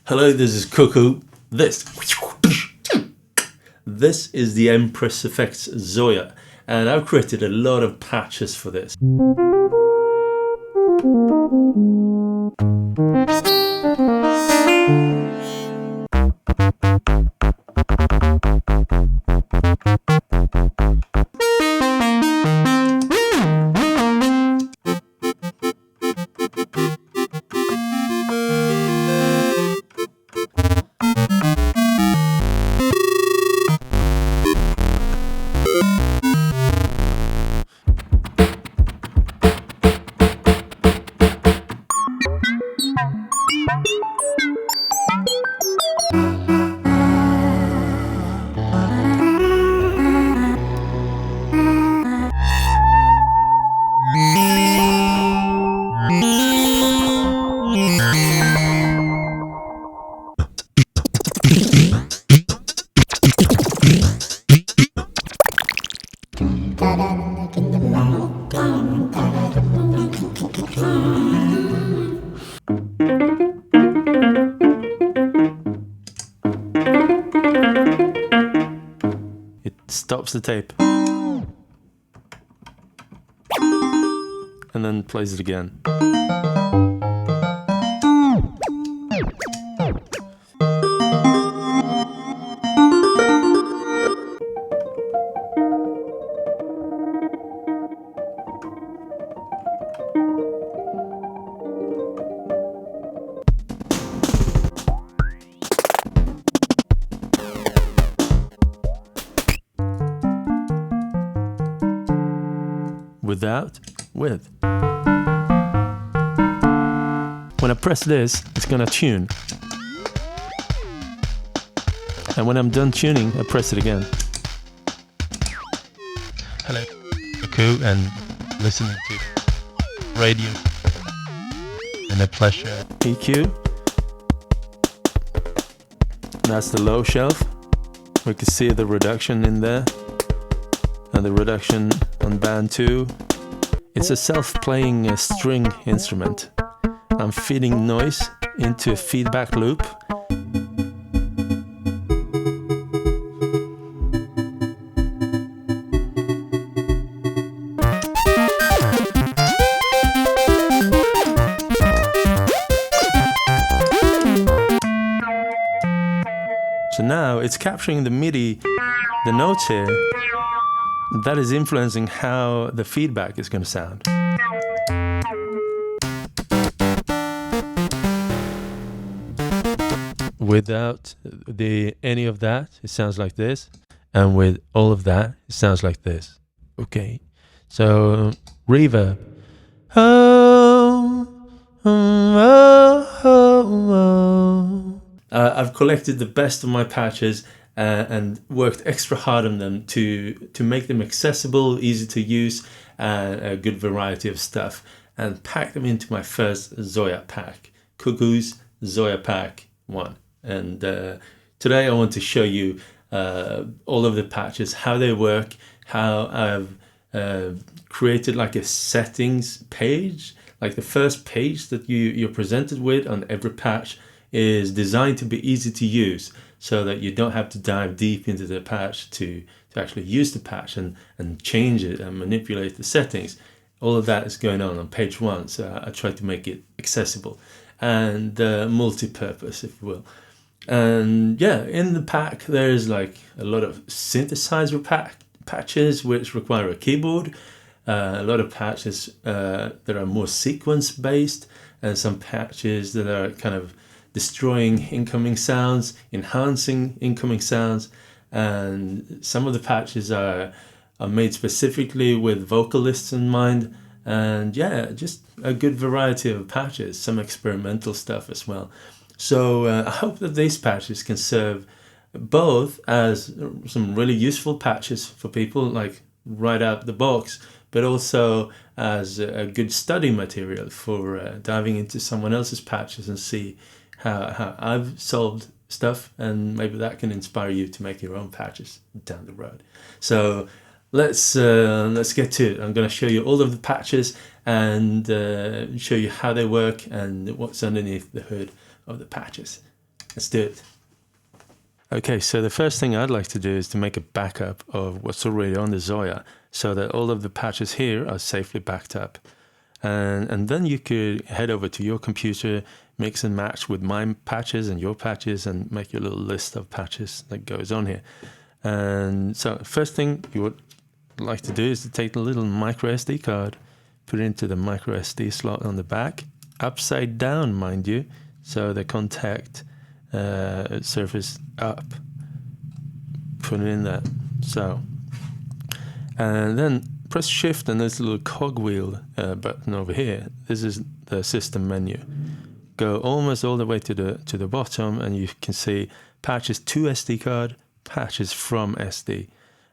Hello, this is Cuckoo. This is the Empress Effects ZOIA, and I've created a lot of patches for this. It stops the tape and then plays it again. Without, with. When I press this, it's gonna tune. And when I'm done tuning, I press it again. Hello, Cuckoo, and listening to radio. And a pleasure. EQ. That's the low shelf. We can see the reduction in there. And the reduction on band 2. It's a self-playing string instrument. I'm feeding noise into a feedback loop. So now it's capturing the MIDI, the notes here. That is influencing how the feedback is going to sound. Without any of that, it sounds like this. And with all of that, it sounds like this. Okay. So, reverb. I've collected the best of my patches and worked extra hard on them to make them accessible, easy to use, and a good variety of stuff, and pack them into my first ZOIA pack, Cuckoo's ZOIA Pack 1. And today I want to show you all of the patches, how they work, how I've created like a settings page. Like the first page that you're presented with on every patch is designed to be easy to use, so that you don't have to dive deep into the patch to actually use the patch and change it and manipulate the settings. All of that is going on page 1, so I try to make it accessible and multi-purpose, if you will. And yeah, in the pack there's like a lot of synthesizer patches which require a keyboard, a lot of patches that are more sequence based, and some patches that are kind of destroying incoming sounds, enhancing incoming sounds, and some of the patches are made specifically with vocalists in mind. And yeah, just a good variety of patches, some experimental stuff as well. So I hope that these patches can serve both as some really useful patches for people, like right out the box, but also as a good study material for diving into someone else's patches and see how I've solved stuff, and maybe that can inspire you to make your own patches down the road. So let's get to it. I'm going to show you all of the patches and show you how they work and what's underneath the hood of the patches. Let's do it. Okay, so the first thing I'd like to do is to make a backup of what's already on the ZOIA so that all of the patches here are safely backed up. And then you could head over to your computer, mix and match with my patches and your patches, and make your little list of patches that goes on here. And so first thing you would like to do is to take the little micro SD card, put it into the micro SD slot on the back, upside down, mind you, so the contact surface up. Put it in there. So, and then press Shift and there's a little cogwheel button over here. This is the system menu. Go almost all the way to the bottom, and you can see patches to SD card, patches from SD.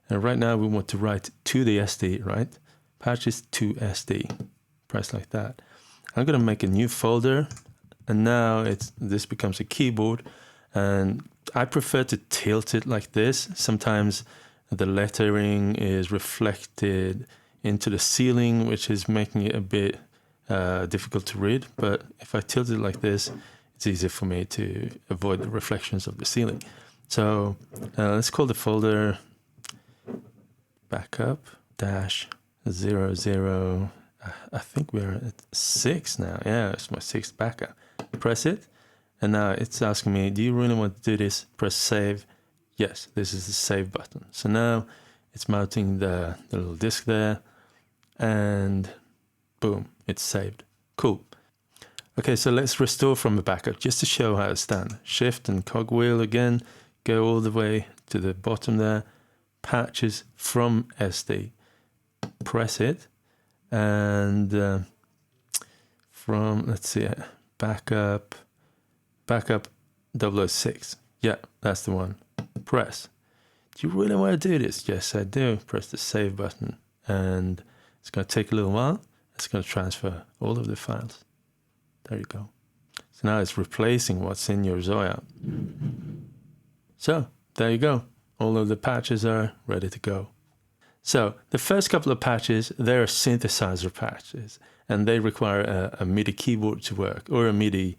And right now we want to write to the SD, right? Patches to SD. Press like that. I'm going to make a new folder, and now this becomes a keyboard, and I prefer to tilt it like this. Sometimes the lettering is reflected into the ceiling, which is making it a bit difficult to read, but if I tilt it like this, it's easier for me to avoid the reflections of the ceiling. So let's call the folder backup -00. I think we're at 6 now. Yeah, it's my 6th backup. Press it, and now it's asking me, do you really want to do this? Press save. Yes, this is the save button. So now it's mounting the little disk there, and boom, it's saved. Cool. Okay, so let's restore from the backup just to show how it's done. Shift and cogwheel again, go all the way to the bottom there, patches from SD. Press it, and from, let's see, backup 006. Yeah, that's the one. Press. Do you really want to do this? Yes, I do. Press the save button, and it's going to take a little while. It's going to transfer all of the files. There you go. So now it's replacing what's in your ZOIA. So there you go. All of the patches are ready to go. So the first couple of patches, they're synthesizer patches, and they require a MIDI keyboard to work, or a MIDI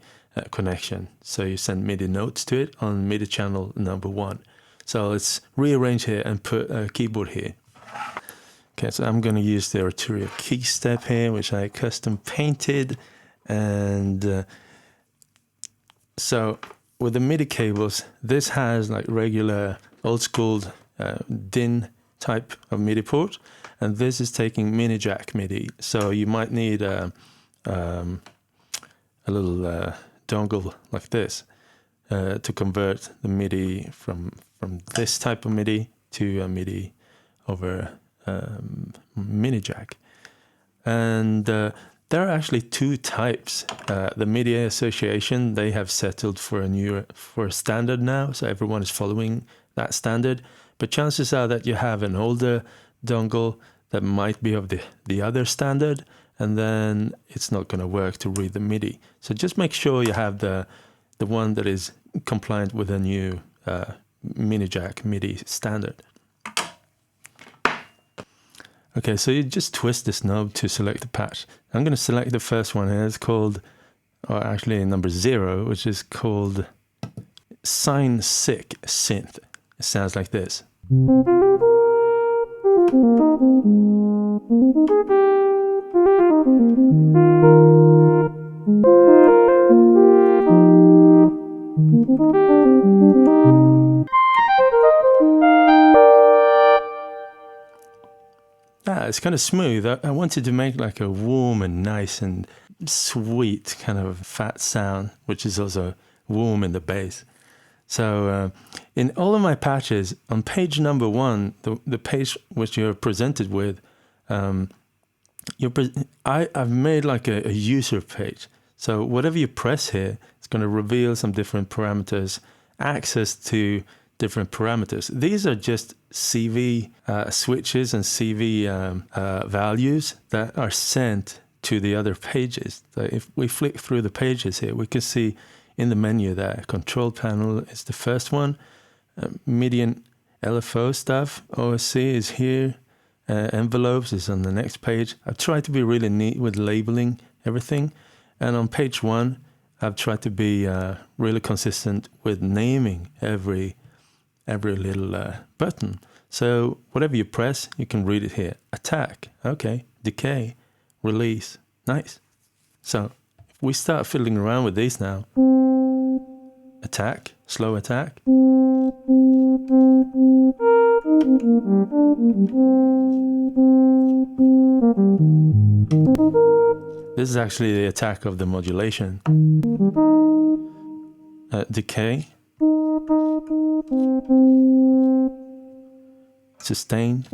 connection. So you send MIDI notes to it on MIDI channel number 1. So let's rearrange here and put a keyboard here. Okay, so I'm going to use the Arturia key step here, which I custom painted. And so with the MIDI cables, this has like regular old school DIN type of MIDI port, and this is taking mini jack MIDI. So you might need a little dongle like this to convert the MIDI from this type of MIDI to a MIDI over mini jack. And there are actually 2 types. The MIDI Association, they have settled for a standard now, so everyone is following that standard. But chances are that you have an older dongle that might be of the other standard, and then it's not going to work to read the MIDI. So just make sure you have the one that is compliant with a new mini jack MIDI standard. Okay, so you just twist this knob to select the patch. I'm going to select the first one here. It's called, or actually number 0, which is called Sine Sick Synth. It sounds like this. It's kind of smooth. I wanted to make like a warm and nice and sweet kind of fat sound, which is also warm in the bass. So in all of my patches, on page number 1, the page which you're presented with, I've made like a user page. So whatever you press here, it's going to reveal some different parameters, access to different parameters. These are just CV switches and CV values that are sent to the other pages. So if we flick through the pages here, we can see in the menu there, control panel is the first one, MIDI and LFO stuff, OSC is here, envelopes is on the next page. I've tried to be really neat with labeling everything. And on page 1, I've tried to be really consistent with naming every little button. So whatever you press, you can read it here. Attack, okay. Decay, release, nice. So if we start fiddling around with these now, attack, slow attack. This is actually the attack of the modulation. Decay. Sustain.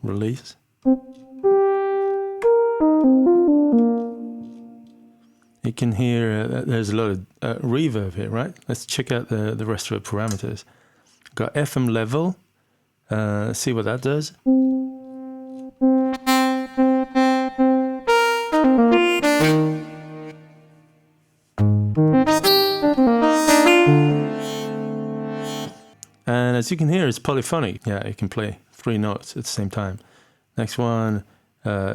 Release. You can hear there's a lot of reverb here, right? Let's check out the rest of the parameters. Got FM level. See what that does. And as you can hear, it's polyphonic. Yeah, you can play 3 notes at the same time. Next one,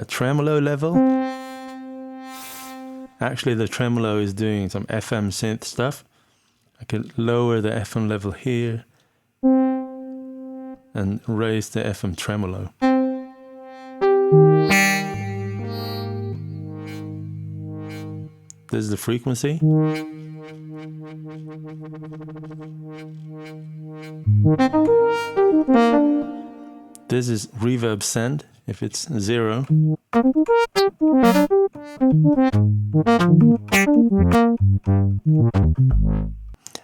tremolo level. Actually, the tremolo is doing some FM synth stuff. I could lower the FM level here and raise the FM tremolo. This is the frequency. This is reverb send, if it's 0.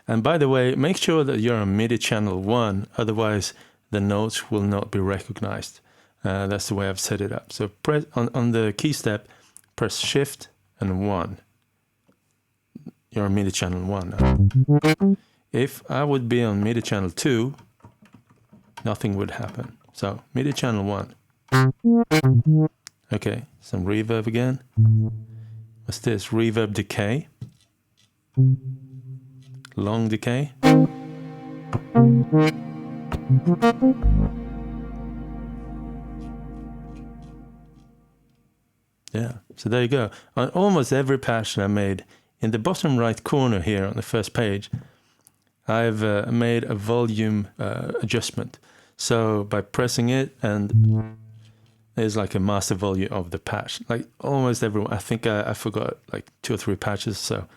And by the way, make sure that you're on MIDI channel 1, otherwise the notes will not be recognized. That's the way I've set it up. So press on the key step, press Shift and 1. You're on MIDI channel 1 now. If I would be on MIDI channel 2, nothing would happen. So MIDI channel 1. Okay, some reverb again. What's this? Reverb decay. Long decay. Yeah, so there you go. On almost every patch that I made, in the bottom right corner here on the first page, I've made a volume adjustment. So by pressing it, and there's like a master volume of the patch. Like almost everyone, I think I forgot like 2 or 3 patches. So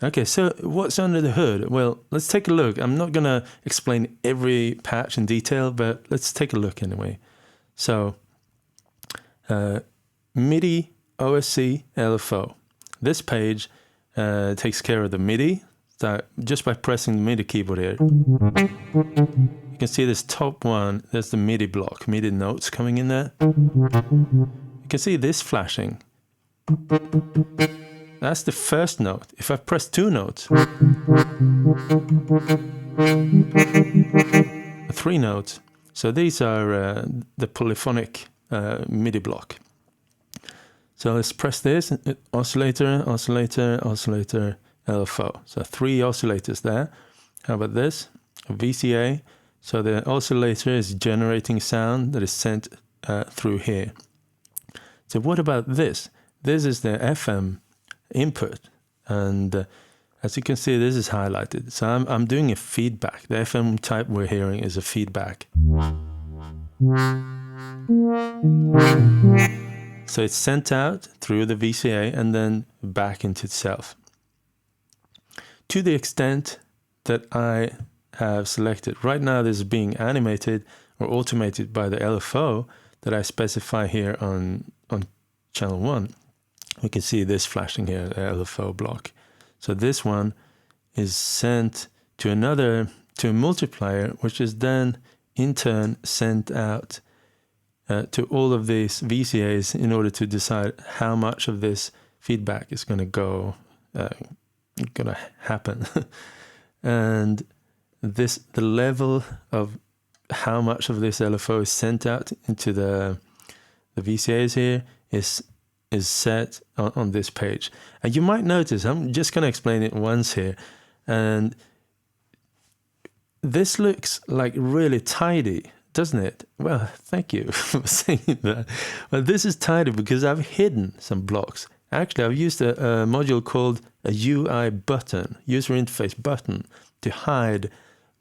okay, so what's under the hood? Well, let's take a look. I'm not gonna explain every patch in detail, but let's take a look anyway. So MIDI OSC LFO. This page takes care of the MIDI. So just by pressing the MIDI keyboard here, you can see this top one, there's the MIDI block, MIDI notes coming in there. You can see this flashing. That's the first note. If I press 2 notes, 3 notes. So these are the polyphonic MIDI block. So let's press this, oscillator, oscillator, oscillator, LFO. So 3 oscillators there. How about this? A VCA. So the oscillator is generating sound that is sent through here. So what about this? This is the FM input. And as you can see, this is highlighted. So I'm doing a feedback. The FM type we're hearing is a feedback. So it's sent out through the VCA and then back into itself. To the extent that I have selected, right now this is being animated or automated by the LFO that I specify here on channel 1. We can see this flashing here, the LFO block. So this one is sent to a multiplier, which is then in turn sent out to all of these VCAs in order to decide how much of this feedback is going to happen. And the level of how much of this LFO is sent out into the VCAs here is set on this page. And you might notice, I'm just going to explain it once here, and this looks like really tidy, doesn't it? Well, thank you for saying that. Well, this is tidy because I've hidden some blocks. Actually, I've used a module called a UI button, user interface button, to hide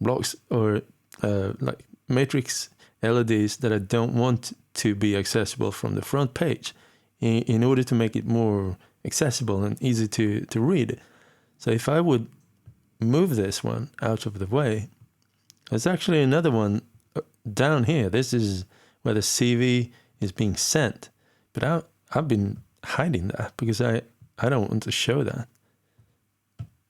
blocks or like matrix LEDs that I don't want to be accessible from the front page in order to make it more accessible and easy to read. So if I would move this one out of the way, there's actually another one down here. This is where the CV is being sent. But I've been hiding that because I don't want to show that.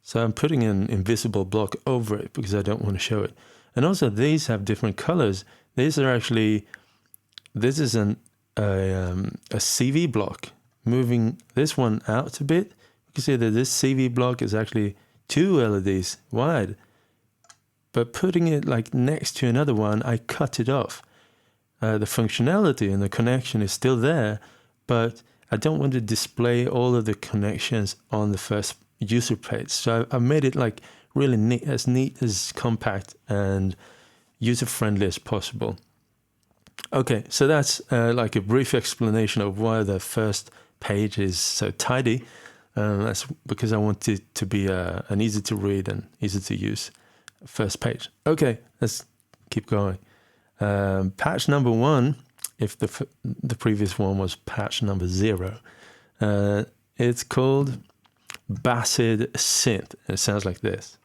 So I'm putting an invisible block over it because I don't want to show it. And also these have different colors. These are actually, this is a CV block. Moving this one out a bit, you can see that this CV block is actually 2 LEDs wide. But putting it like next to another one, I cut it off. The functionality and the connection is still there, but I don't want to display all of the connections on the first user page. So I made it like really neat as compact and user-friendly as possible. Okay, so that's like a brief explanation of why the first page is so tidy. That's because I want it to be an easy to read and easy to use first page. Okay, let's keep going. Patch number 1, if the previous one was patch number 0, it's called Bassed Synth. It sounds like this.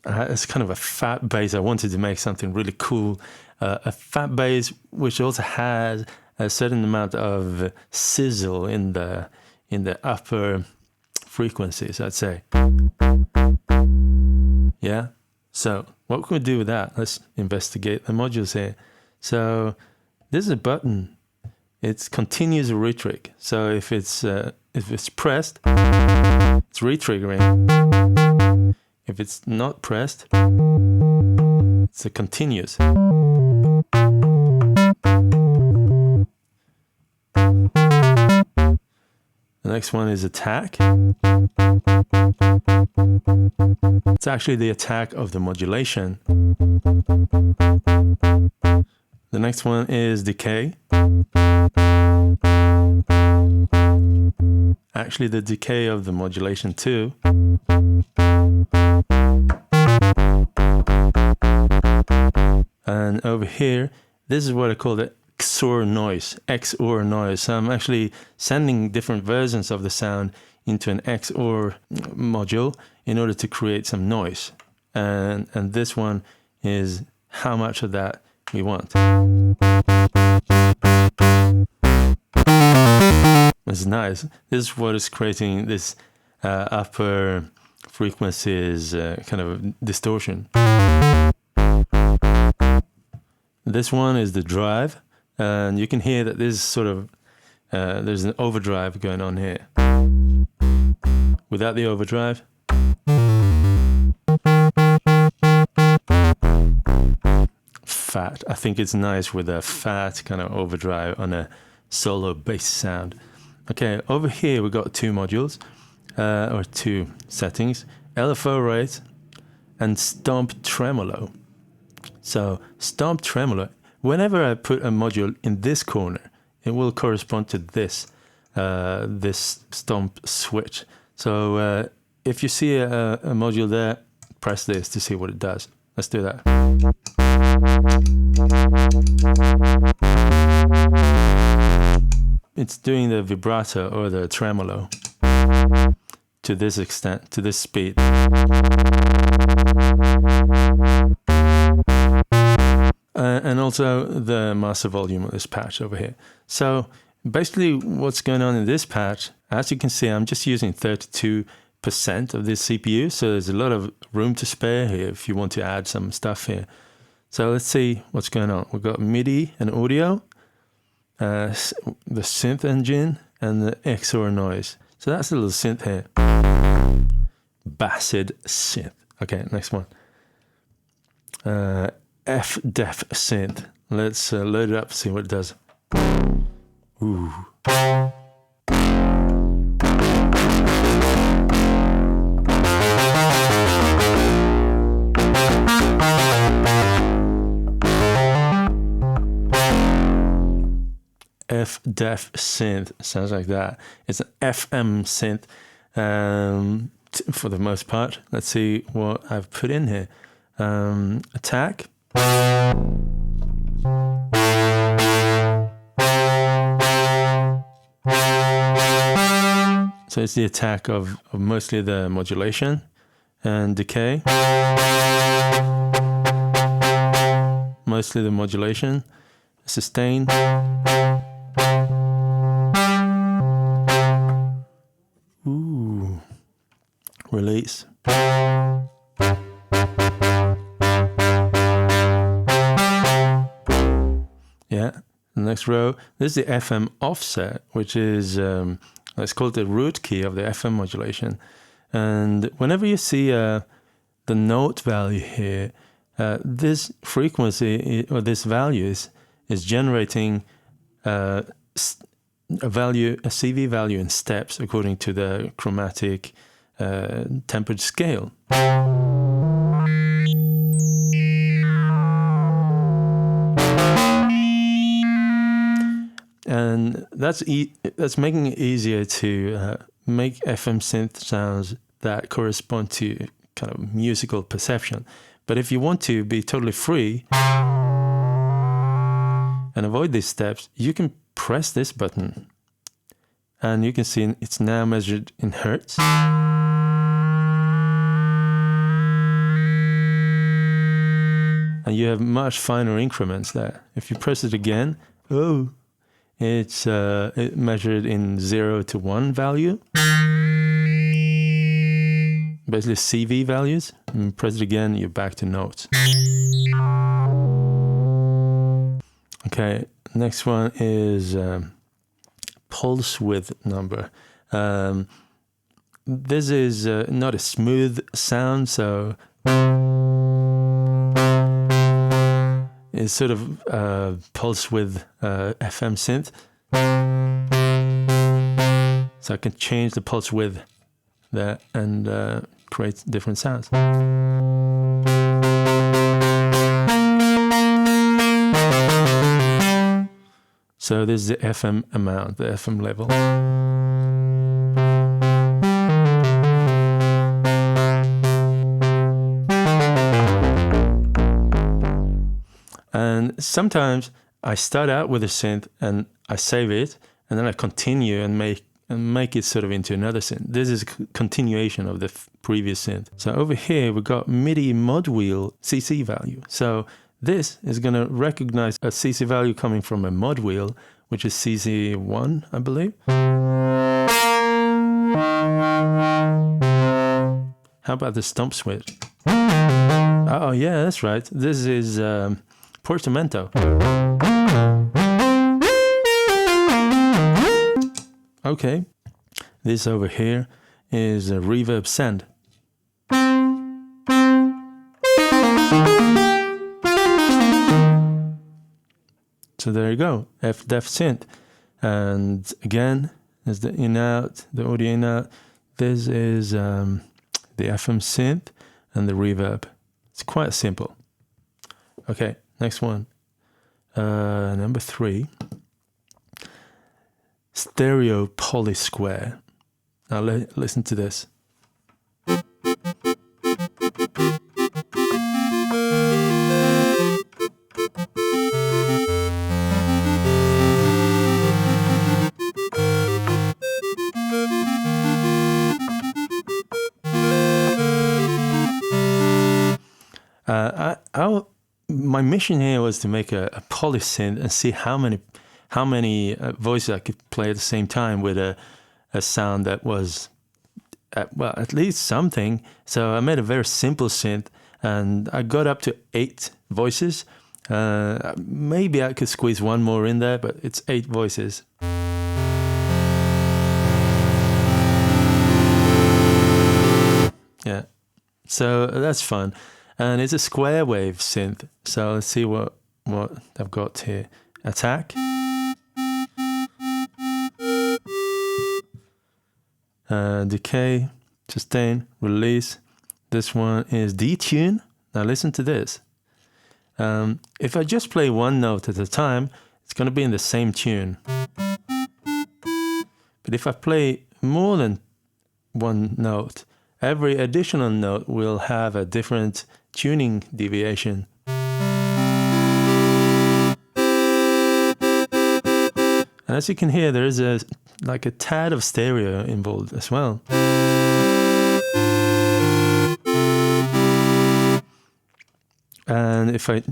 It's kind of a fat bass. I wanted to make something really cool. A fat bass which also has a certain amount of sizzle in the upper frequencies, I'd say. Yeah. So what can we do with that? Let's investigate the modules here. So this is a button. It's continuous retrick. So if it's pressed, it's retriggering. If it's not pressed, it's a continuous. The next one is attack. It's actually the attack of the modulation. The next one is decay. Actually the decay of the modulation too. And over here, this is what I call the XOR noise. So I'm actually sending different versions of the sound into an XOR module in order to create some noise. And this one is how much of that we want. It's nice. This is what is creating this upper frequencies kind of distortion. This one is the drive, and you can hear that there's sort of there's an overdrive going on here. Without the overdrive, fat. I think it's nice with a fat kind of overdrive on a solo bass sound. Okay, over here we've got 2 modules, or 2 settings, LFO rate and Stomp Tremor. So Stomp Tremor, whenever I put a module in this corner, it will correspond to this stomp switch. So if you see a module there, press this to see what it does. Let's do that. It's doing the vibrato or the tremolo to this extent, to this speed. And also the master volume of this patch over here. So basically what's going on in this patch, as you can see, I'm just using 32% of this CPU. So there's a lot of room to spare here if you want to add some stuff here. So let's see what's going on. We've got MIDI and audio, the synth engine, and the XOR noise. So that's a little synth here. Bassed synth. Okay, next one. FDEF synth. Let's load it up, see what it does. Ooh. F-Def synth, sounds like that. It's an FM synth for the most part. Let's see what I've put in here. Attack. So it's the attack of mostly the modulation and decay. Mostly the modulation, sustain. Ooh, release. Yeah, the next row. This is the FM offset, which is let's call it the root key of the FM modulation. And whenever you see the note value here, this frequency or this value is generating a CV value in steps according to the chromatic tempered scale. And that's making it easier to make FM synth sounds that correspond to kind of musical perception. But if you want to be totally free and avoid these steps, you can press this button and you can see it's now measured in hertz. And you have much finer increments there. If you press it again, it's measured in 0 to 1 value. Basically CV values. And press it again, you're back to notes. Okay, next one is pulse width number. This is not a smooth sound, so it's sort of pulse width FM synth. So I can change the pulse width there and create different sounds. So this is the FM amount, the FM level. And sometimes I start out with a synth and I save it, and then I continue and make it sort of into another synth. This is a continuation of the previous synth. So over here we've got MIDI mod wheel CC value. So this is going to recognize a CC value coming from a mod wheel, which is CC1, I believe. How about the stomp switch? Oh yeah, that's right. This is portamento. Okay, this over here is a reverb send. So there you go, F-Def synth. And again, there's the in-out, the audio in-out. This is the FM synth and the reverb. It's quite simple. Okay, next one. Number 3. Stereo poly square. Now listen to this. My mission here was to make a poly synth and see how many voices I could play at the same time with a sound that was at least something. So I made a very simple synth and I got up to 8 voices. Maybe I could squeeze one more in there, but it's 8 voices. Yeah, so that's fun. And it's a square wave synth. So let's see what I've got here. Attack. decay, sustain, release. This one is detune. Now listen to this. If I just play one note at a time, it's going to be in the same tune. But if I play more than one note, every additional note will have a different tuning deviation. And as you can hear, there is a tad of stereo involved as well. And if I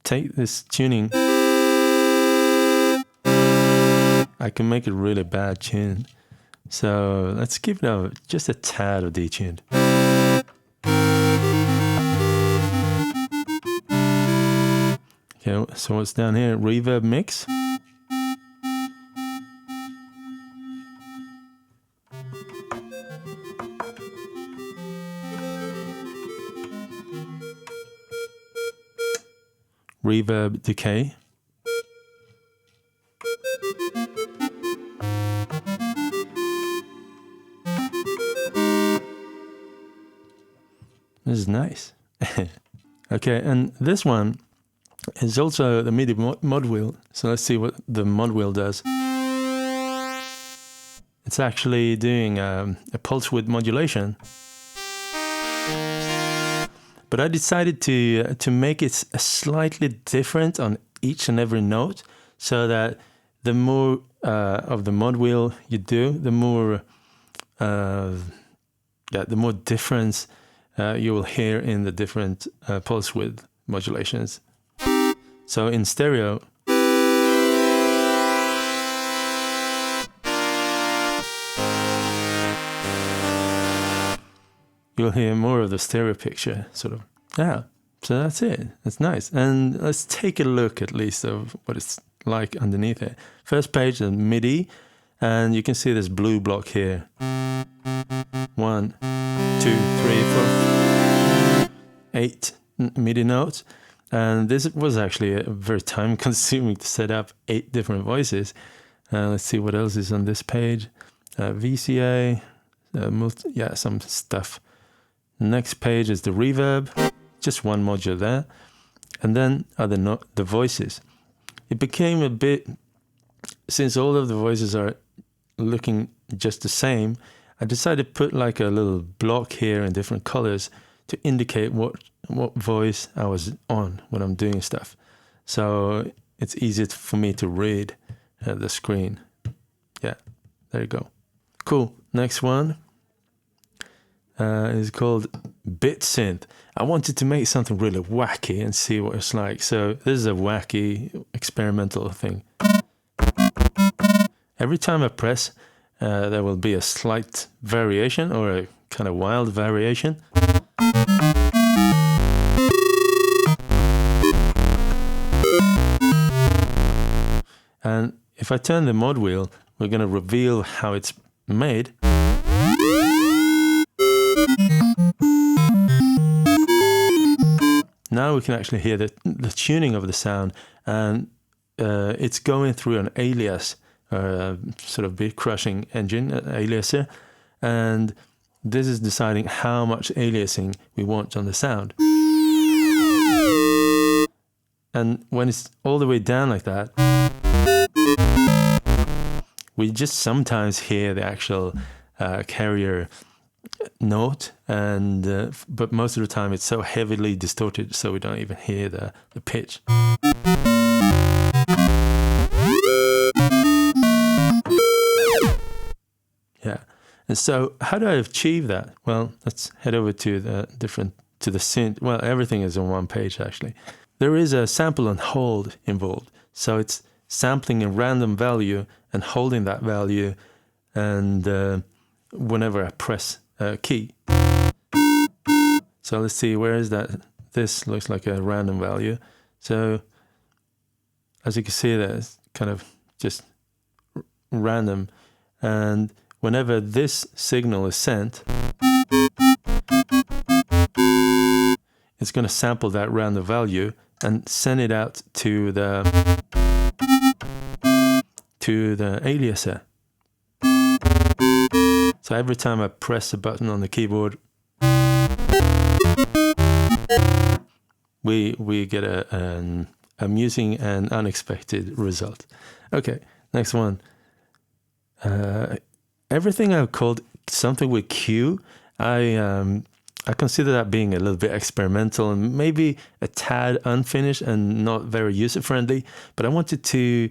take this tuning, I can make a really bad tune. So let's give it just a tad of detuned. Okay, so what's down here? Reverb mix. Reverb decay. This is nice. Okay, and this one is also the MIDI mod wheel. So let's see what the mod wheel does. It's actually doing a pulse width modulation. But I decided to make it slightly different on each and every note, so that the more of the mod wheel you do, the more difference you will hear in the different pulse width modulations. So in stereo, you'll hear more of the stereo picture, sort of. Yeah, so that's it. That's nice. And let's take a look at least of what it's like underneath it. First page is MIDI, and you can see this blue block here. 1, 2, 3, 4, 8 MIDI notes. And this was actually very time consuming to set up 8 different voices. Let's see what else is on this page. VCA, some stuff. Next page is the reverb, just one module there, and then the voices. It became a bit, since all of the voices are looking just the same, I decided to put like a little block here in different colors to indicate what voice I was on when I'm doing stuff. So it's easier for me to read the screen. Yeah, there you go. Cool. Next one is called Bit Synth. I wanted to make something really wacky and see what it's like. So this is a wacky experimental thing. Every time I press, there will be a slight variation or a kind of wild variation. And if I turn the mod wheel, we're going to reveal how it's made. Now we can actually hear the tuning of the sound, and it's going through an alias, sort of beat crushing engine, aliaser, and this is deciding how much aliasing we want on the sound. And when it's all the way down like that, we just sometimes hear the actual carrier note, and but most of the time it's so heavily distorted so we don't even hear the pitch. Yeah. And so how do I achieve that? Well, let's head over to the synth. Well, everything is on one page actually. There is a sample and hold involved. So it's sampling a random value and holding that value, and whenever I press a key. So let's see, where is that? This looks like a random value. So as you can see, that's kind of just random. And whenever this signal is sent, it's going to sample that random value and send it out to the aliaser. So every time I press a button on the keyboard, we get an amusing and unexpected result. Okay, next one. Everything I've called something with Q, I consider that being a little bit experimental and maybe a tad unfinished and not very user-friendly, but I wanted to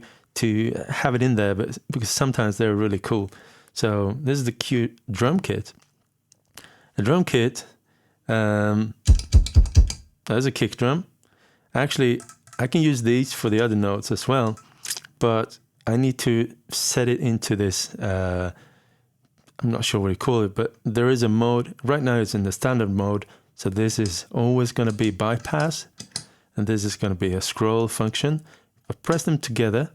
have it in there because sometimes they're really cool. So this is the Q drum kit. A drum kit, there's a kick drum. Actually, I can use these for the other notes as well, but I need to set it into this, I'm not sure what you call it, but there is a mode. Right now it's in the standard mode, so this is always going to be bypass, and this is going to be a scroll function. If I press them together,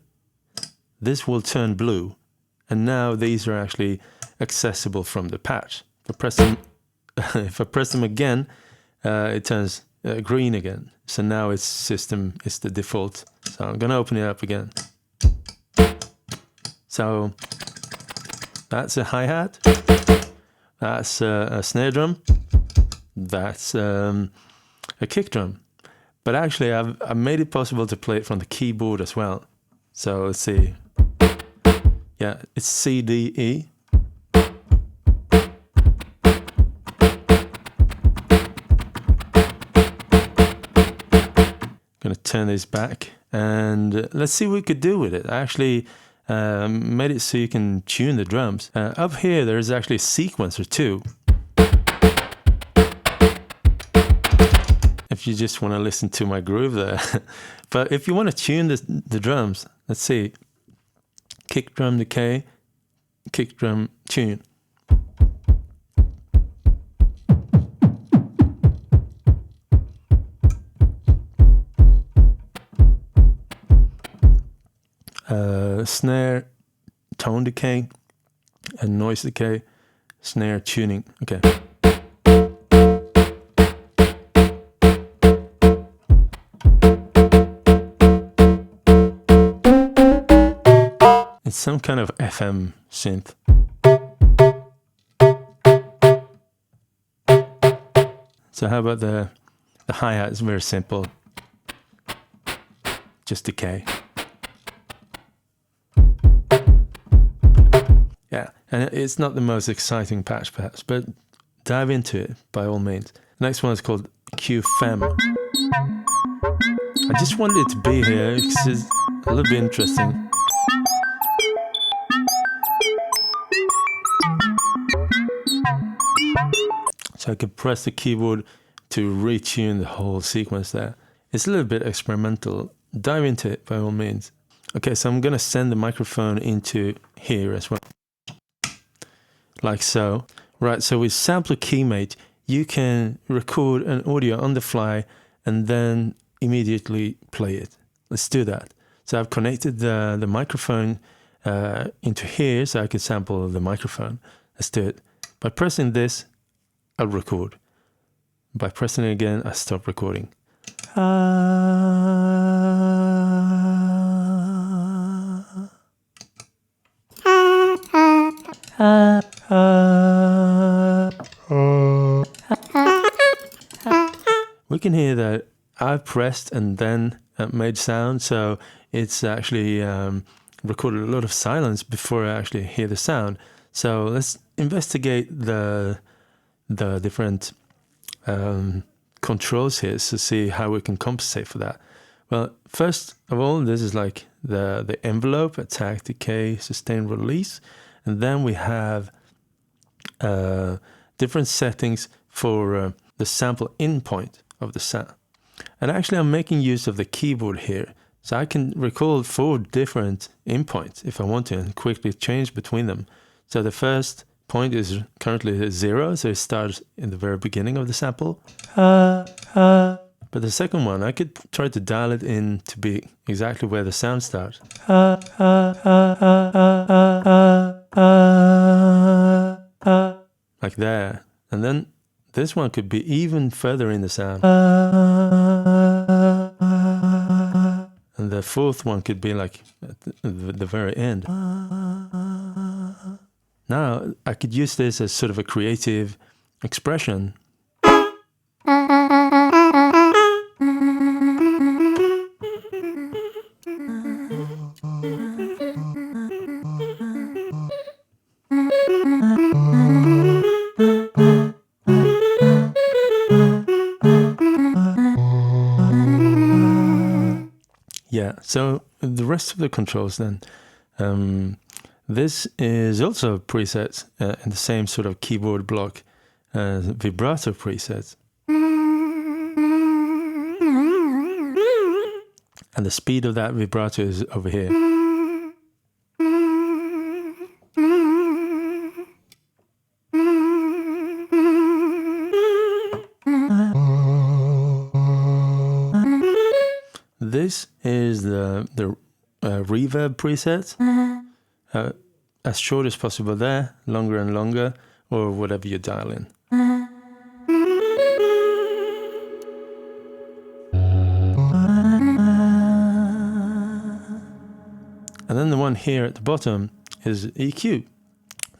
this will turn blue, and now these are actually accessible from the patch. If I press them again, it turns green again. So now it's the default. So I'm going to open it up again. So that's a hi-hat, that's a snare drum, that's a kick drum. But actually I've made it possible to play it from the keyboard as well. So let's see. Yeah, it's C, D, E. Gonna turn this back and let's see what we could do with it. I actually made it so you can tune the drums. Up here there is actually a sequencer too. If you just want to listen to my groove there. But if you want to tune the drums, let's see. Kick drum decay, kick drum tune. Snare tone decay and noise decay, snare tuning. Okay. It's some kind of FM synth. So how about the hi-hat is very simple. Just decay. Yeah, and it's not the most exciting patch perhaps, but dive into it by all means. The next one is called QFEM. I just wanted it to be here because it's a little bit interesting. So I could press the keyboard to retune the whole sequence there. It's a little bit experimental. Dive into it by all means. Okay, so I'm going to send the microphone into here as well. Like so. Right, so with Sampler Keymate, you can record an audio on the fly and then immediately play it. Let's do that. So I've connected the microphone into here so I can sample the microphone. Let's do it. By pressing this, I'll record. By pressing it again, I stop recording. We can hear that I pressed and then made sound, so it's actually recorded a lot of silence before I actually hear the sound. So let's investigate the different controls here to see how we can compensate for that. Well, first of all, this is like the envelope, attack, decay, sustain, release. And then we have different settings for the sample in point of the sound. And actually I'm making use of the keyboard here. So I can record 4 different in points if I want to and quickly change between them. So the first point is currently 0, so it starts in the very beginning of the sample. But the second one, I could try to dial it in to be exactly where the sound starts. Like there. And then this one could be even further in the sound. And the fourth one could be like at the very end. Now I could use this as sort of a creative expression. Yeah, so the rest of the controls then. This is also presets in the same sort of keyboard block as vibrato presets. And the speed of that vibrato is over here. This is the reverb preset. As short as possible there, longer and longer, or whatever you dial in. And then the one here at the bottom is EQ.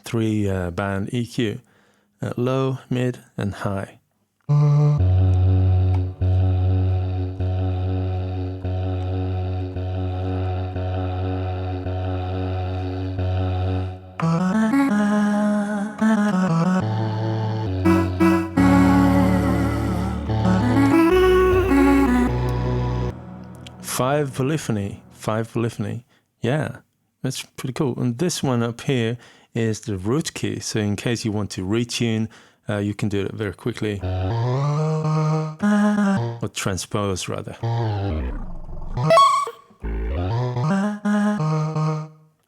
3 band EQ. Low, mid, and high. Five polyphony. Yeah, that's pretty cool. And this one up here is the root key. So in case you want to retune, you can do it very quickly. Or transpose, rather.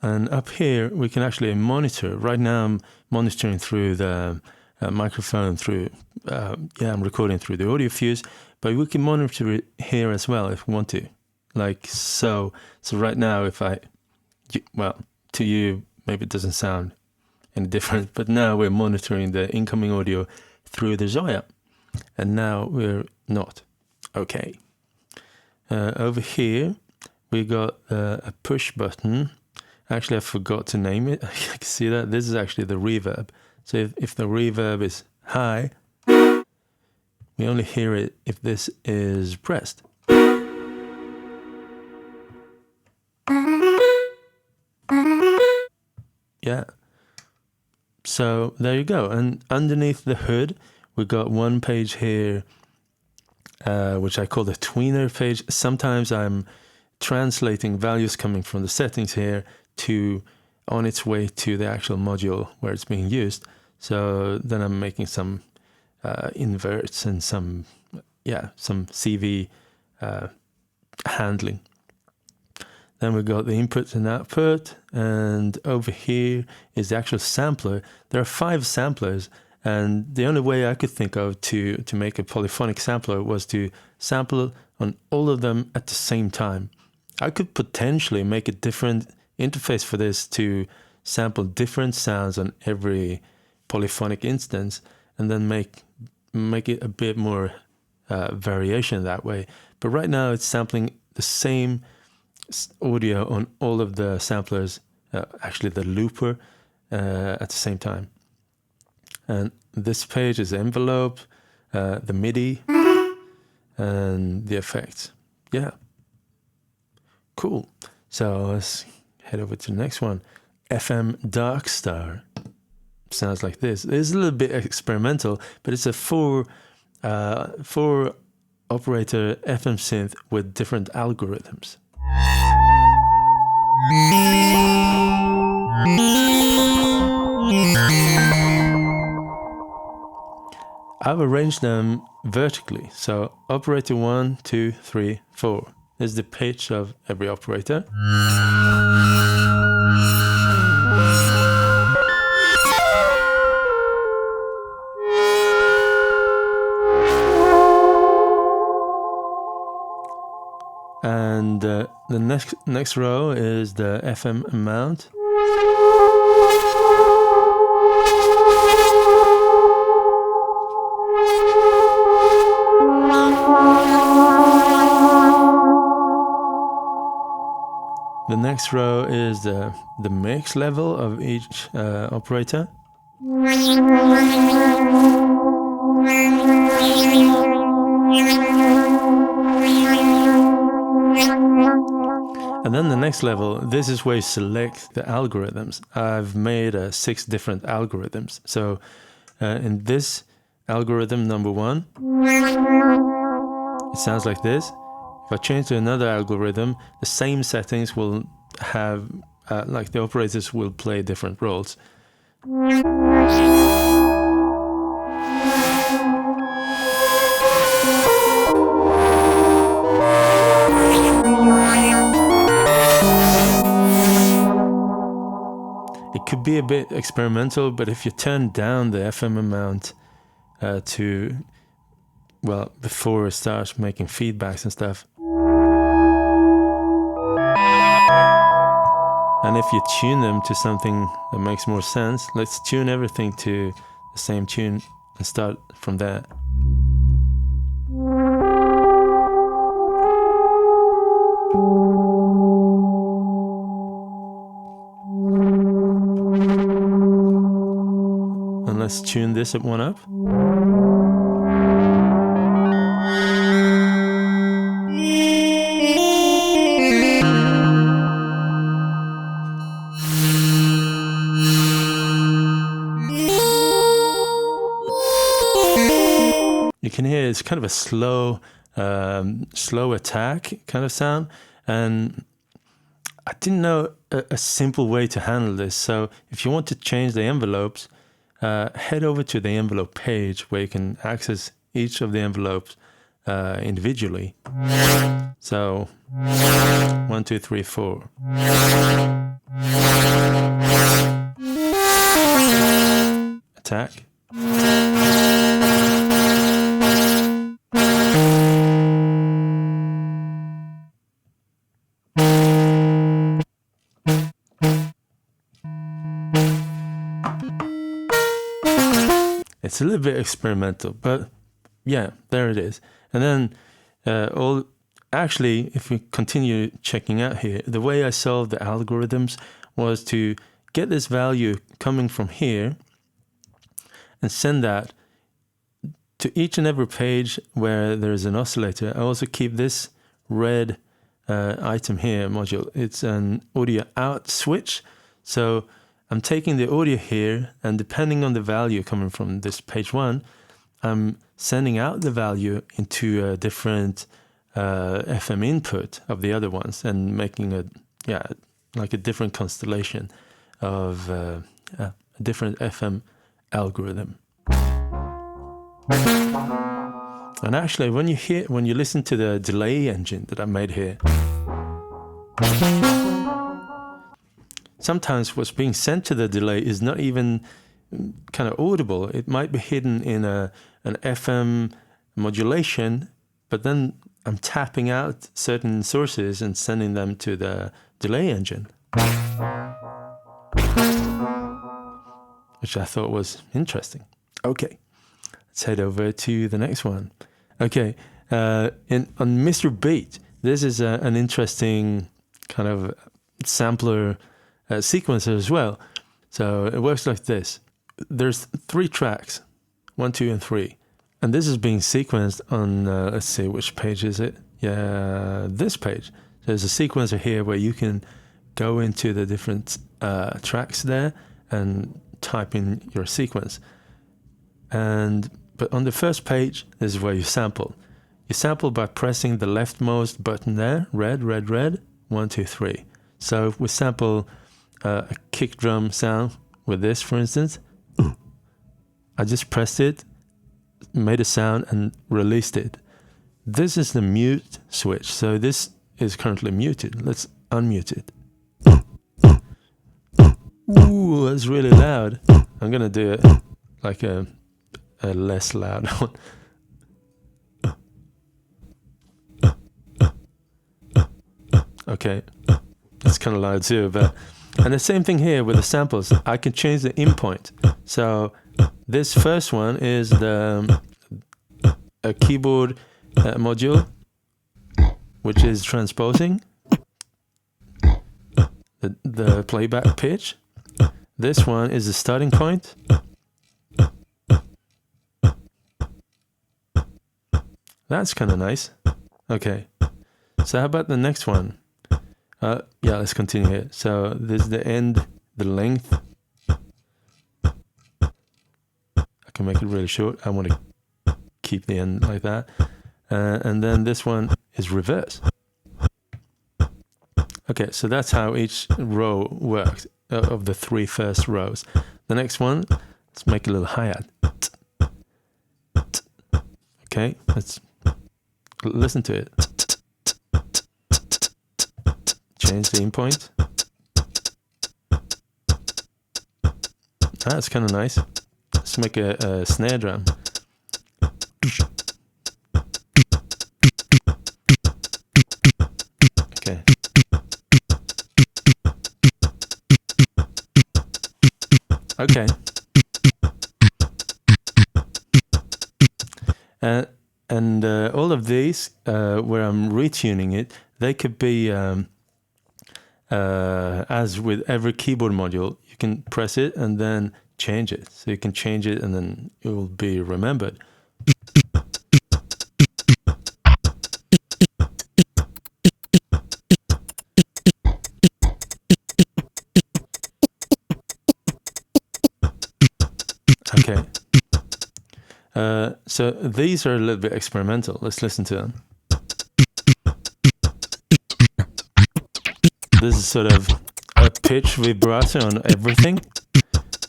And up here, we can actually monitor. Right now, I'm monitoring through the microphone through, I'm recording through the audio fuse, but we can monitor it here as well if we want to. Like so. So right now, if to you, maybe it doesn't sound any different, but now we're monitoring the incoming audio through the ZOIA. And now we're not. Okay. Over here, we got a push button. Actually, I forgot to name it. You can see that. This is actually the reverb. So if the reverb is high, we only hear it if this is pressed. Yeah. So there you go. And underneath the hood, we got one page here, which I call the tweener page. Sometimes I'm translating values coming from the settings here to on its way to the actual module where it's being used. So then I'm making some inverts and some CV handling. Then we got the input and output, and over here is the actual sampler. There are 5 samplers, and the only way I could think of to make a polyphonic sampler was to sample on all of them at the same time. I could potentially make a different interface for this to sample different sounds on every polyphonic instance, and then make it a bit more variation that way. But right now it's sampling the same audio on all of the samplers, actually the looper, at the same time. And this page is the envelope, the MIDI, and the effects. Yeah. Cool. So let's head over to the next one. FM Darkstar. Sounds like this. It's a little bit experimental, but it's a 4 operator FM synth with different algorithms. I've arranged them vertically. So operator 1, 2, 3, 4 is the pitch of every operator. And the next row is the FM amount. The next row is the mix level of each operator. And then the next level, this is where you select the algorithms. I've made 6 different algorithms. So in this algorithm number 1, it sounds like this. If I change to another algorithm, the same settings will have, like the operators will play different roles. It could be a bit experimental, but if you turn down the FM amount to, well, before it starts making feedbacks and stuff, and if you tune them to something that makes more sense, let's tune everything to the same tune and start from there. And let's tune this one up. You can hear it's kind of a slow attack kind of sound, and I didn't know a simple way to handle this. So if you want to change the envelopes, head over to the envelope page where you can access each of the envelopes individually. So 1, 2, 3, 4. Attack. It's a little bit experimental, but yeah, there it is. And then actually, if we continue checking out here, the way I solved the algorithms was to get this value coming from here and send that to each and every page where there's an oscillator. I also keep this red item here module. It's an audio out switch. So I'm taking the audio here, and depending on the value coming from this page 1, I'm sending out the value into a different FM input of the other ones and making like a different constellation of a different FM algorithm. And actually, when you listen to the delay engine that I made here, sometimes what's being sent to the delay is not even kind of audible. It might be hidden in an FM modulation, but then I'm tapping out certain sources and sending them to the delay engine, which I thought was interesting. Okay, let's head over to the next one. Okay, on Mr. Beat, this is an interesting kind of sampler sequencer as well. So it works like this. There's 3 tracks, 1, 2, and 3. And this is being sequenced on, let's see, which page is it? Yeah, this page. There's a sequencer here where you can go into the different tracks there and type in your sequence. But on the first page, this is where you sample. You sample by pressing the leftmost button there, red, red, red, 1, 2, 3. So if we sample a kick drum sound with this, for instance, I just pressed it, made a sound, and released it. This is the mute switch. So this is currently muted. Let's unmute it. Ooh, that's really loud. I'm gonna do it like a less loud one. Okay, that's kind of loud too, but and the same thing here with the samples. I can change the in point. So this first one is a keyboard module, which is transposing. the playback pitch. This one is the starting point. That's kind of nice. Okay, so how about the next one? Yeah, let's continue here. So this is the end, the length. I can make it really short. I want to keep the end like that. And then this one is reverse. Okay, so that's how each row works of the 3 first rows. The next one, let's make a little hi-hat. Okay, let's listen to it. Change the in point. That's kind of nice. Let's make a snare drum. Okay. Okay. And all of these, where I'm retuning it, they could be, as with every keyboard module, you can press it and then change it. So you can change it and then it will be remembered. Okay. So these are a little bit experimental. Let's listen to them. This is sort of a pitch vibrato on everything.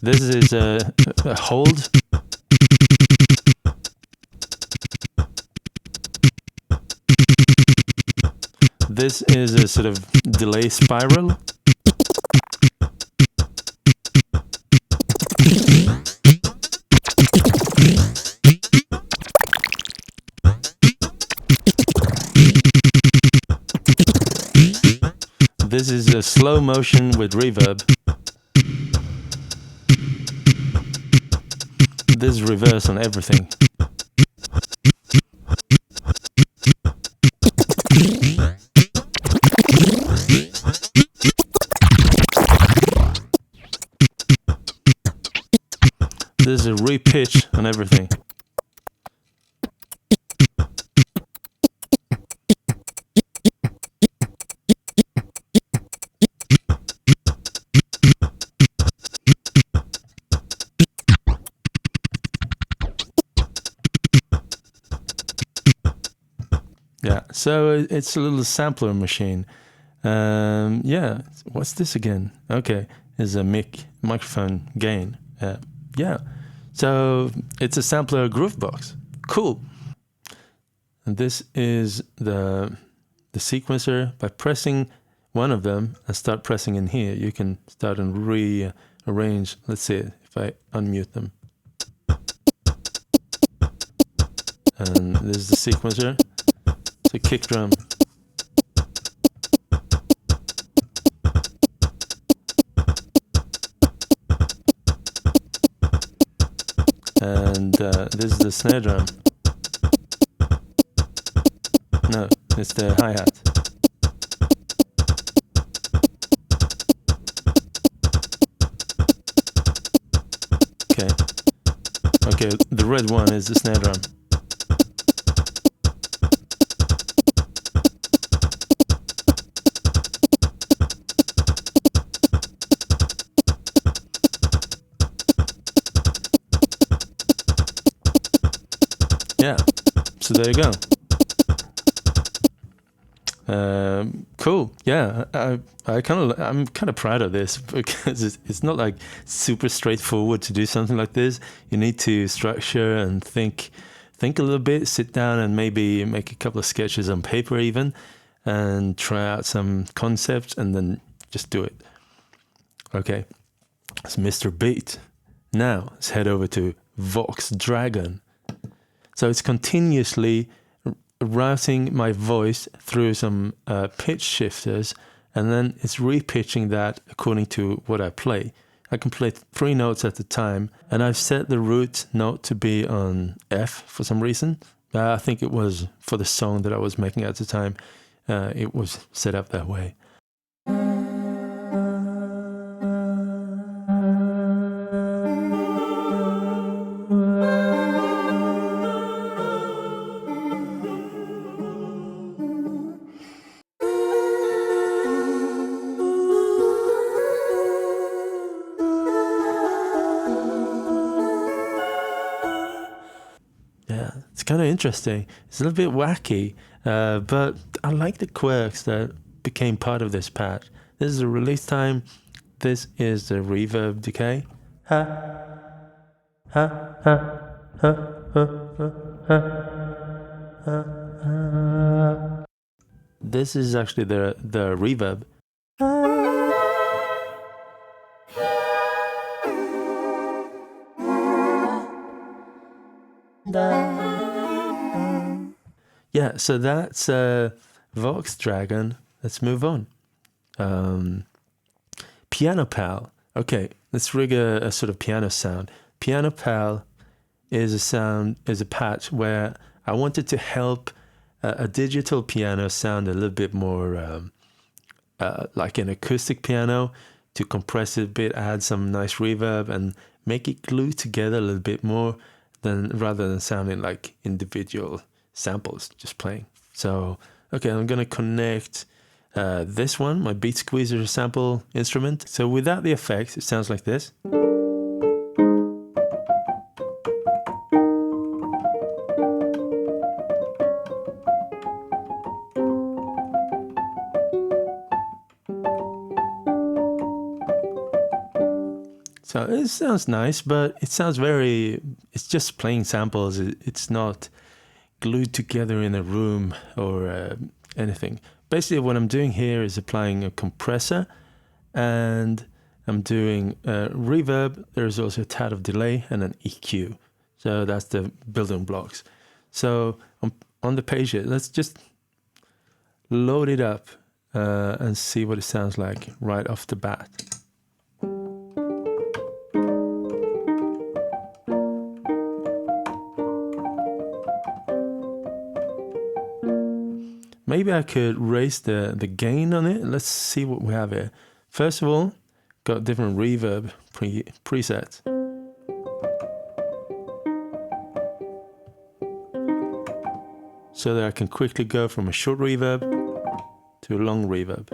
This is a hold. This is a sort of delay spiral. This is a slow motion with reverb. This is reverse on everything. This is a re-pitch on everything. Yeah, so it's a little sampler machine. Yeah, what's this again? Okay, it's a microphone gain. Yeah, so it's a sampler groove box. Cool. And this is the sequencer. By pressing one of them and start pressing in here, you can start and rearrange. Let's see if I unmute them. And this is the sequencer. It's a kick drum. And this is the snare drum. No, it's the hi-hat. Okay, the red one is the snare drum. Yeah, so there you go. Cool. Yeah, I'm kind of proud of this because it's not like super straightforward to do something like this. You need to structure and think a little bit, sit down and maybe make a couple of sketches on paper even, and try out some concepts and then just do it. Okay, it's Mr. Beat. Now let's head over to Volks Dragon. So it's continuously routing my voice through some pitch shifters, and then it's re-pitching that according to what I play. I can play 3 notes at a time, and I've set the root note to be on F for some reason. I think it was for the song that I was making at the time. It was set up that way. kind of interesting. It's a little bit wacky, but I like the quirks that became part of this patch. This is the release time. This is the reverb decay. This is actually the reverb. Yeah, so that's Volks Dragon. Let's move on. Piano Pal. Okay, let's rig a sort of piano sound. Piano Pal is a patch where I wanted to help a digital piano sound a little bit more like an acoustic piano, to compress it a bit, add some nice reverb, and make it glue together a little bit more rather than sounding like individual samples just playing. So, okay, I'm gonna connect this one, my Beat Squeezer sample instrument. So without the effects, it sounds like this. So it sounds nice, but it sounds it's just playing samples. It's not glued together in a room or anything. Basically what I'm doing here is applying a compressor, and I'm doing reverb. There's also a tad of delay and an EQ. So that's the building blocks. So on the page here, let's just load it up and see what it sounds like right off the bat. Maybe I could raise the gain on it. Let's see what we have here. First of all, got different reverb presets. So that I can quickly go from a short reverb to a long reverb.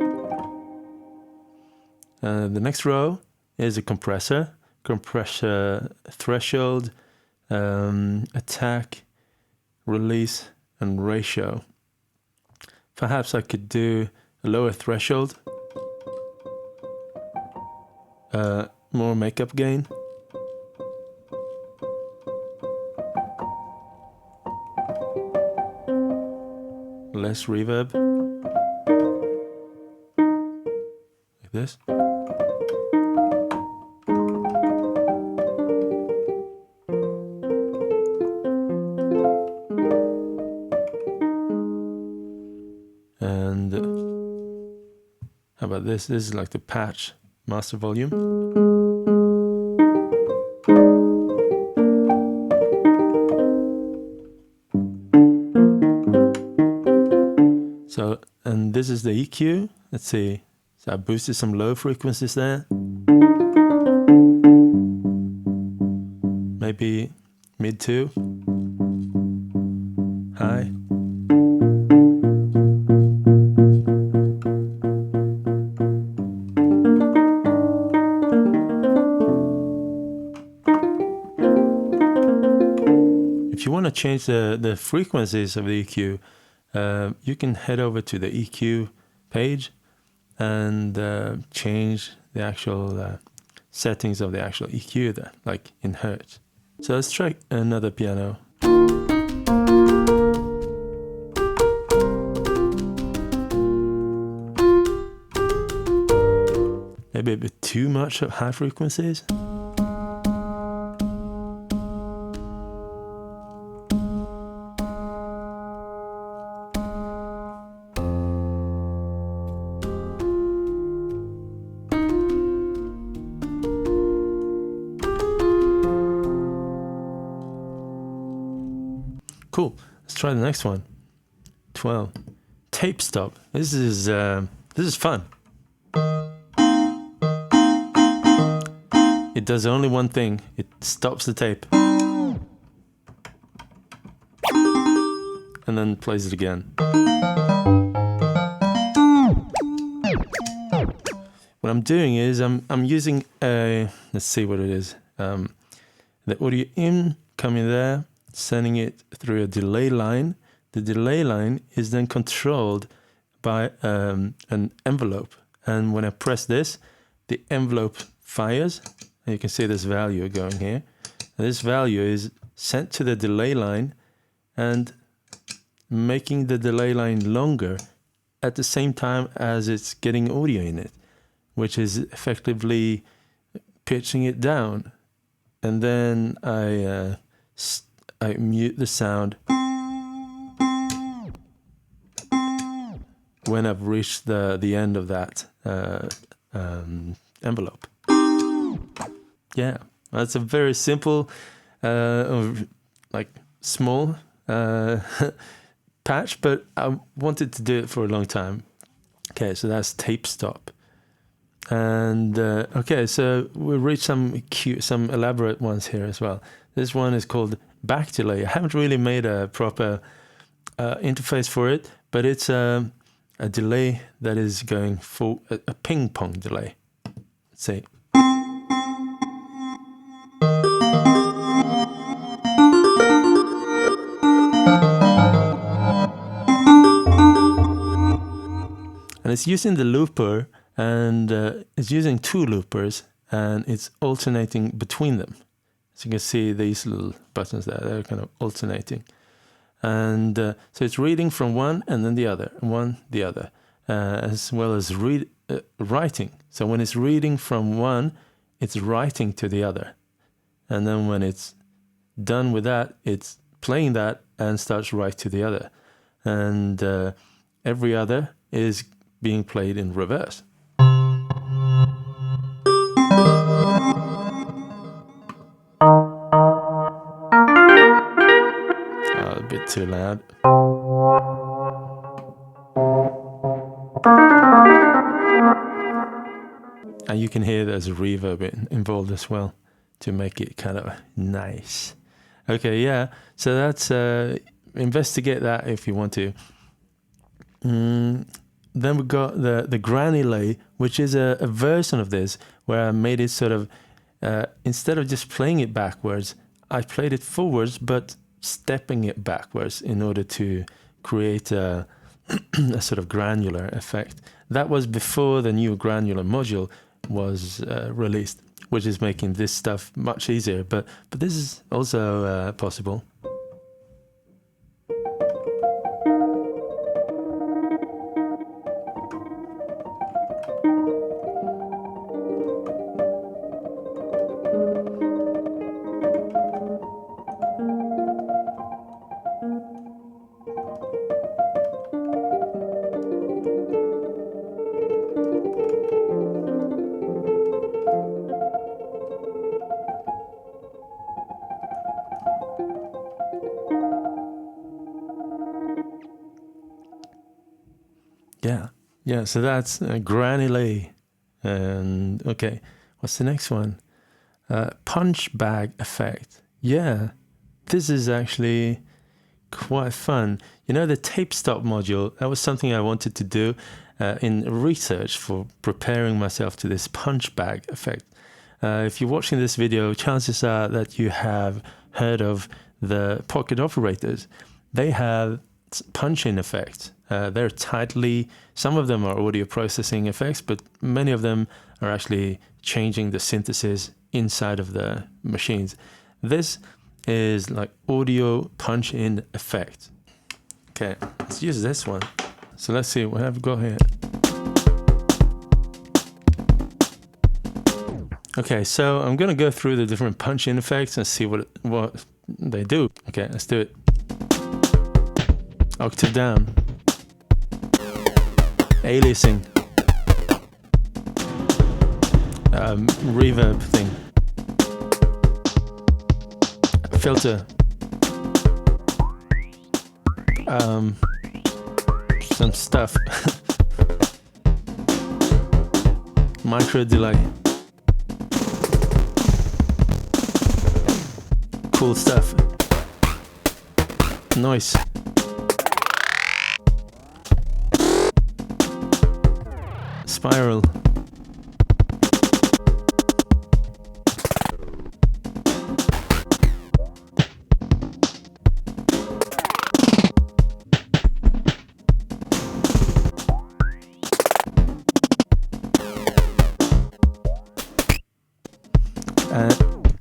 The next row is a compressor threshold, attack, release, and ratio. Perhaps I could do a lower threshold, more makeup gain, less reverb, like this. And how about this? This is like the patch master volume. So, and this is the EQ. Let's see. So I boosted some low frequencies there. Maybe mid 2. High. If you want to change the frequencies of the EQ, you can head over to the EQ page and change the actual settings of the actual EQ there, like in Hertz. So let's try another piano. Maybe a bit too much of high frequencies. Cool. Let's try the next one. 12. Tape stop. This is fun. It does only one thing. It stops the tape. And then plays it again. What I'm doing is I'm using a, let's see what it is. The audio in coming there. sending it through a delay line. The delay line is then controlled by an envelope. And when I press this, the envelope fires. And you can see this value going here. And this value is sent to the delay line and making the delay line longer at the same time as it's getting audio in it, which is effectively pitching it down. And then I mute the sound when I've reached the end of that envelope. Yeah, that's a very simple, like small patch, but I wanted to do it for a long time. Okay, so that's tape stop. And okay, so we'll reach some elaborate ones here as well. This one is called back delay. I haven't really made a proper interface for it, but it's a delay that is going for a ping pong delay. Let's see. And it's using the looper, and it's using two loopers, and it's alternating between them. So you can see these little buttons there, they're kind of alternating. And so it's reading from one and then the other, one, the other, as well as writing. So when it's reading from one, it's writing to the other. And then when it's done with that, it's playing that and starts right to the other. And every other is being played in reverse. A bit too loud. And you can hear there's a reverb involved as well to make it kind of nice. Okay, yeah, so that's investigate that if you want to. Then we got the granulate, which is a version of this where I made it sort of instead of just playing it backwards, I played it forwards but stepping it backwards in order to create a sort of granular effect. That was before the new granular module was released, which is making this stuff much easier, but this is also possible. Yeah, so that's granulate. And okay, what's the next one? Punch bag effect. Yeah, this is actually quite fun. You know, the tape stop module, that was something I wanted to do in research for preparing myself to this punch bag effect. If you're watching this video, chances are that you have heard of the pocket operators. They have punch-in effects. They're tightly, some of them are audio processing effects, but many of them are actually changing the synthesis inside of the machines. This is like audio punch-in effect. Okay, let's use this one. So let's see what I've got here. Okay, so I'm gonna go through the different punch-in effects and see what they do. Okay, let's do it. Octave down. Aliasing. Reverb thing. Filter. Some stuff. Micro delay. Cool stuff. Noise. Spiral.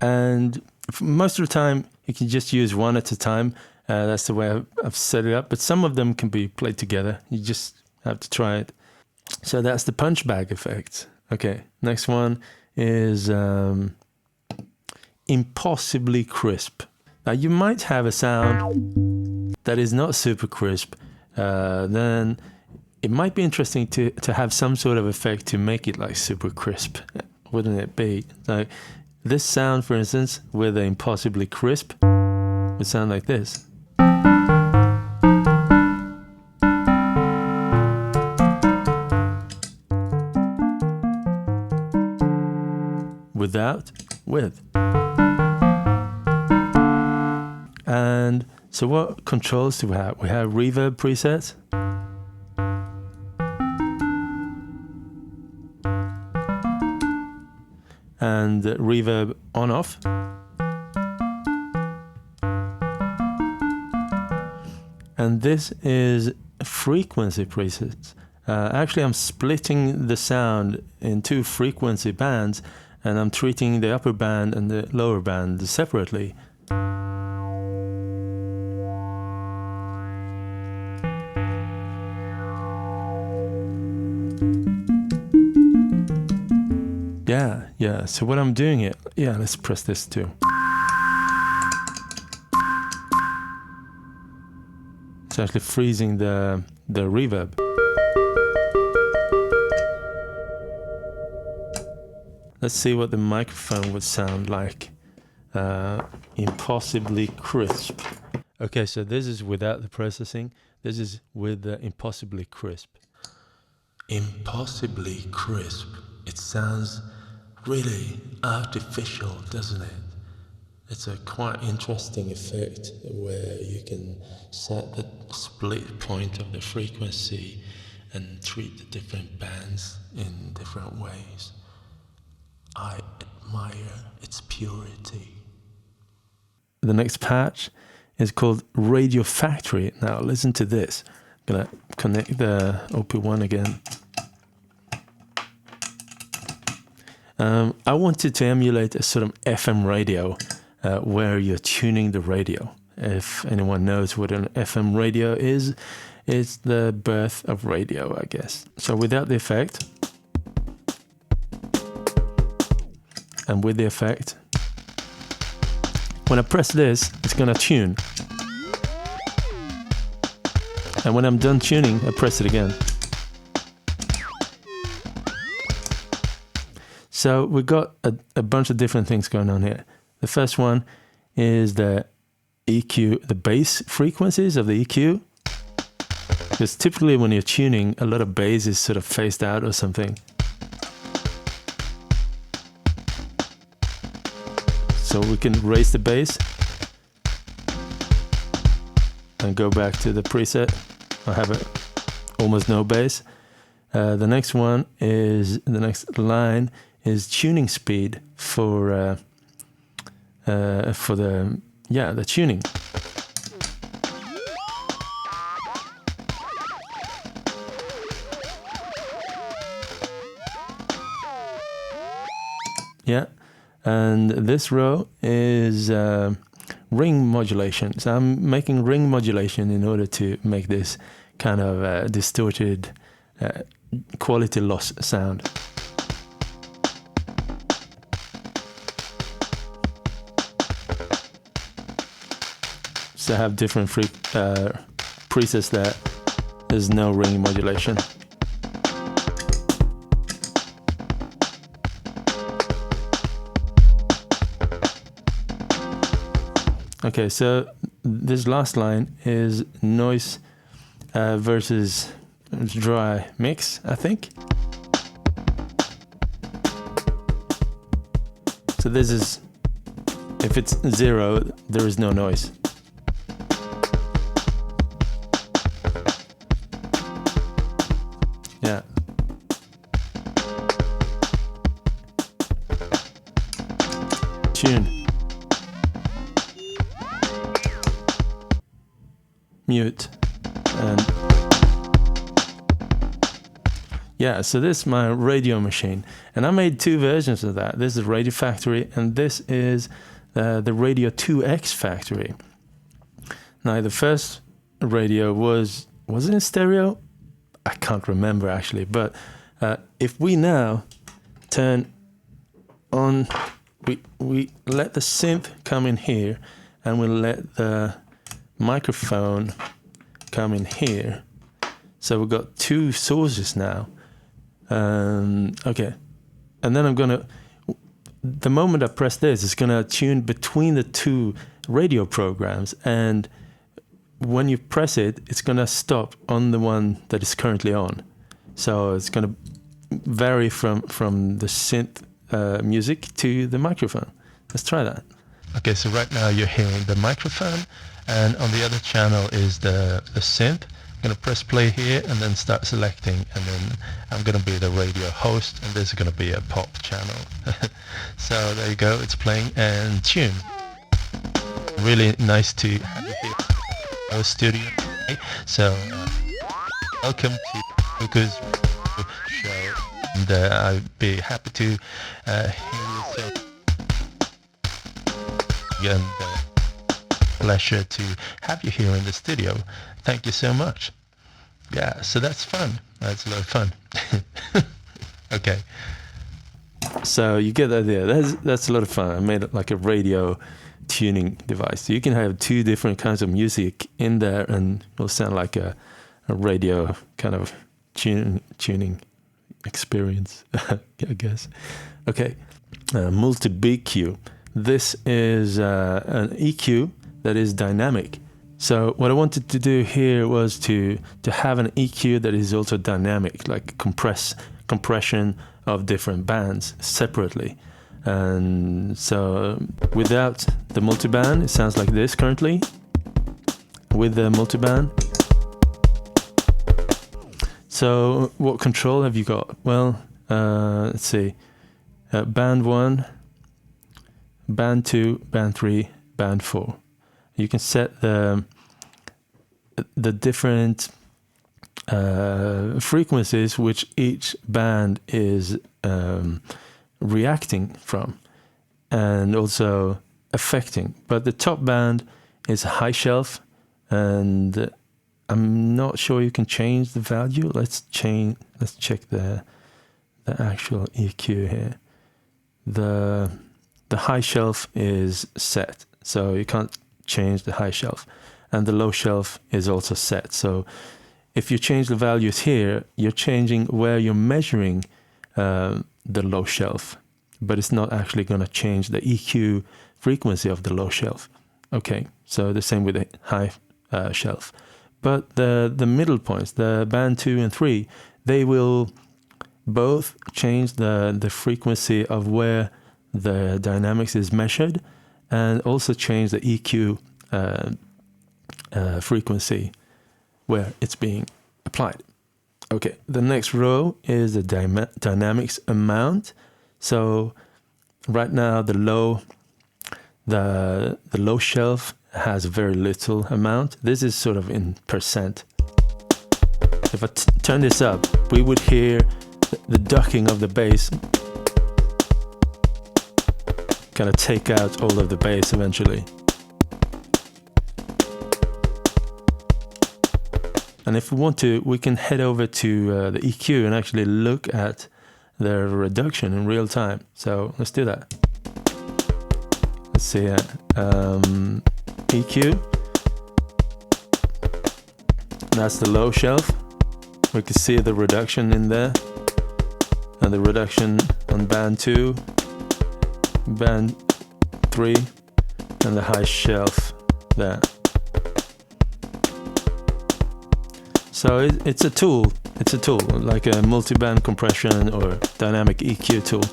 And most of the time, you can just use one at a time. That's the way I've set it up. But some of them can be played together. You just have to try it. So that's the punch bag effect. Okay, next one is impossibly crisp. Now you might have a sound that is not super crisp. Then it might be interesting to have some sort of effect to make it like super crisp, wouldn't it be? Like this sound, for instance, with the impossibly crisp would sound like this. Without, with. And so what controls do we have? We have reverb presets. And reverb on off. And this is frequency presets. Actually, I'm splitting the sound in two frequency bands, and I'm treating the upper band and the lower band separately. Yeah. So what I'm doing here, let's press this too. It's actually freezing the reverb. Let's see what the microphone would sound like. Impossibly crisp. Okay, so this is without the processing. This is with the impossibly crisp. Impossibly crisp. It sounds really artificial, doesn't it? It's a quite interesting effect where you can set the split point of the frequency and treat the different bands in different ways. I admire its purity. The next patch is called Radio Factory. Now listen to this. I'm gonna connect the OP1 again. I wanted to emulate a sort of FM radio where you're tuning the radio. If anyone knows what an FM radio is, it's the birth of radio, I guess. So without the effect, and with the effect, when I press this, it's gonna tune. And when I'm done tuning, I press it again. So we've got a bunch of different things going on here. The first one is the EQ, the bass frequencies of the EQ. Because typically when you're tuning, a lot of bass is sort of phased out or something. So we can raise the bass and go back to the preset. I have almost no bass. The next one is, the next line is tuning speed for the tuning. Yeah, and this row is ring modulation. So I'm making ring modulation in order to make this kind of distorted quality loss sound. So I have different presets there. There's no ring modulation. Okay, so this last line is noise versus dry mix, I think. So this is, if it's 0, there is no noise. Yeah. Tune. Mute. And Yeah, so this is my radio machine, and I made 2 versions of that. This is Radio Factory, and this is the Radio 2X Factory. Now, the first radio was it in stereo? I can't remember actually, but if we now turn on, we let the synth come in here, and we let the microphone come in here. So we've got 2 sources now. Okay, and then the moment I press this, it's gonna tune between the 2 radio programs, and when you press it, it's gonna stop on the one that is currently on. So it's gonna vary from the synth music to the microphone. Let's try that. Okay, so right now you're hearing the microphone, and on the other channel is the synth. I'm going to press play here and then start selecting, and then I'm going to be the radio host, and this is going to be a pop channel. So there you go, it's playing and tune. Really nice to have you here in our studio today. So welcome to Cuckoo's show, and I'd be happy to hear yourself. And pleasure to have you here in the studio. Thank you so much. Yeah, so that's fun. That's a lot of fun. Okay. So you get the idea. That's a lot of fun. I made it like a radio tuning device. So you can have 2 different kinds of music in there, and it'll sound like a radio kind of tuning experience, I guess. Okay. Multi-BQ. This is an EQ that is dynamic. So what I wanted to do here was to have an EQ that is also dynamic, like compression of different bands separately. And so without the multiband, it sounds like this currently. With the multiband. So what control have you got? Well, let's see. Band 1, band 2, band 3, band 4. You can set the different frequencies which each band is reacting from, and also affecting. But the top band is high shelf, and I'm not sure you can change the value. Let's check the actual EQ here. The high shelf is set, so you can't change the high shelf, and the low shelf is also set. So if you change the values here, you're changing where you're measuring the low shelf, but it's not actually going to change the EQ frequency of the low shelf. Okay, so the same with the high shelf. But the middle points, the band 2 and 3, they will both change the frequency of where the dynamics is measured, and also change the EQ frequency where it's being applied. Okay, the next row is the dynamics amount. So right now the low shelf has very little amount. This is sort of in percent. If I turn this up, we would hear the ducking of the bass kind of take out all of the bass eventually. And if we want to, we can head over to the EQ and actually look at the reduction in real time. So let's do that. Let's see EQ. That's the low shelf. We can see the reduction in there, and the reduction on band 2, band 3, and the high shelf there. So it's a tool. It's a tool, like a multi-band compression or dynamic EQ tool.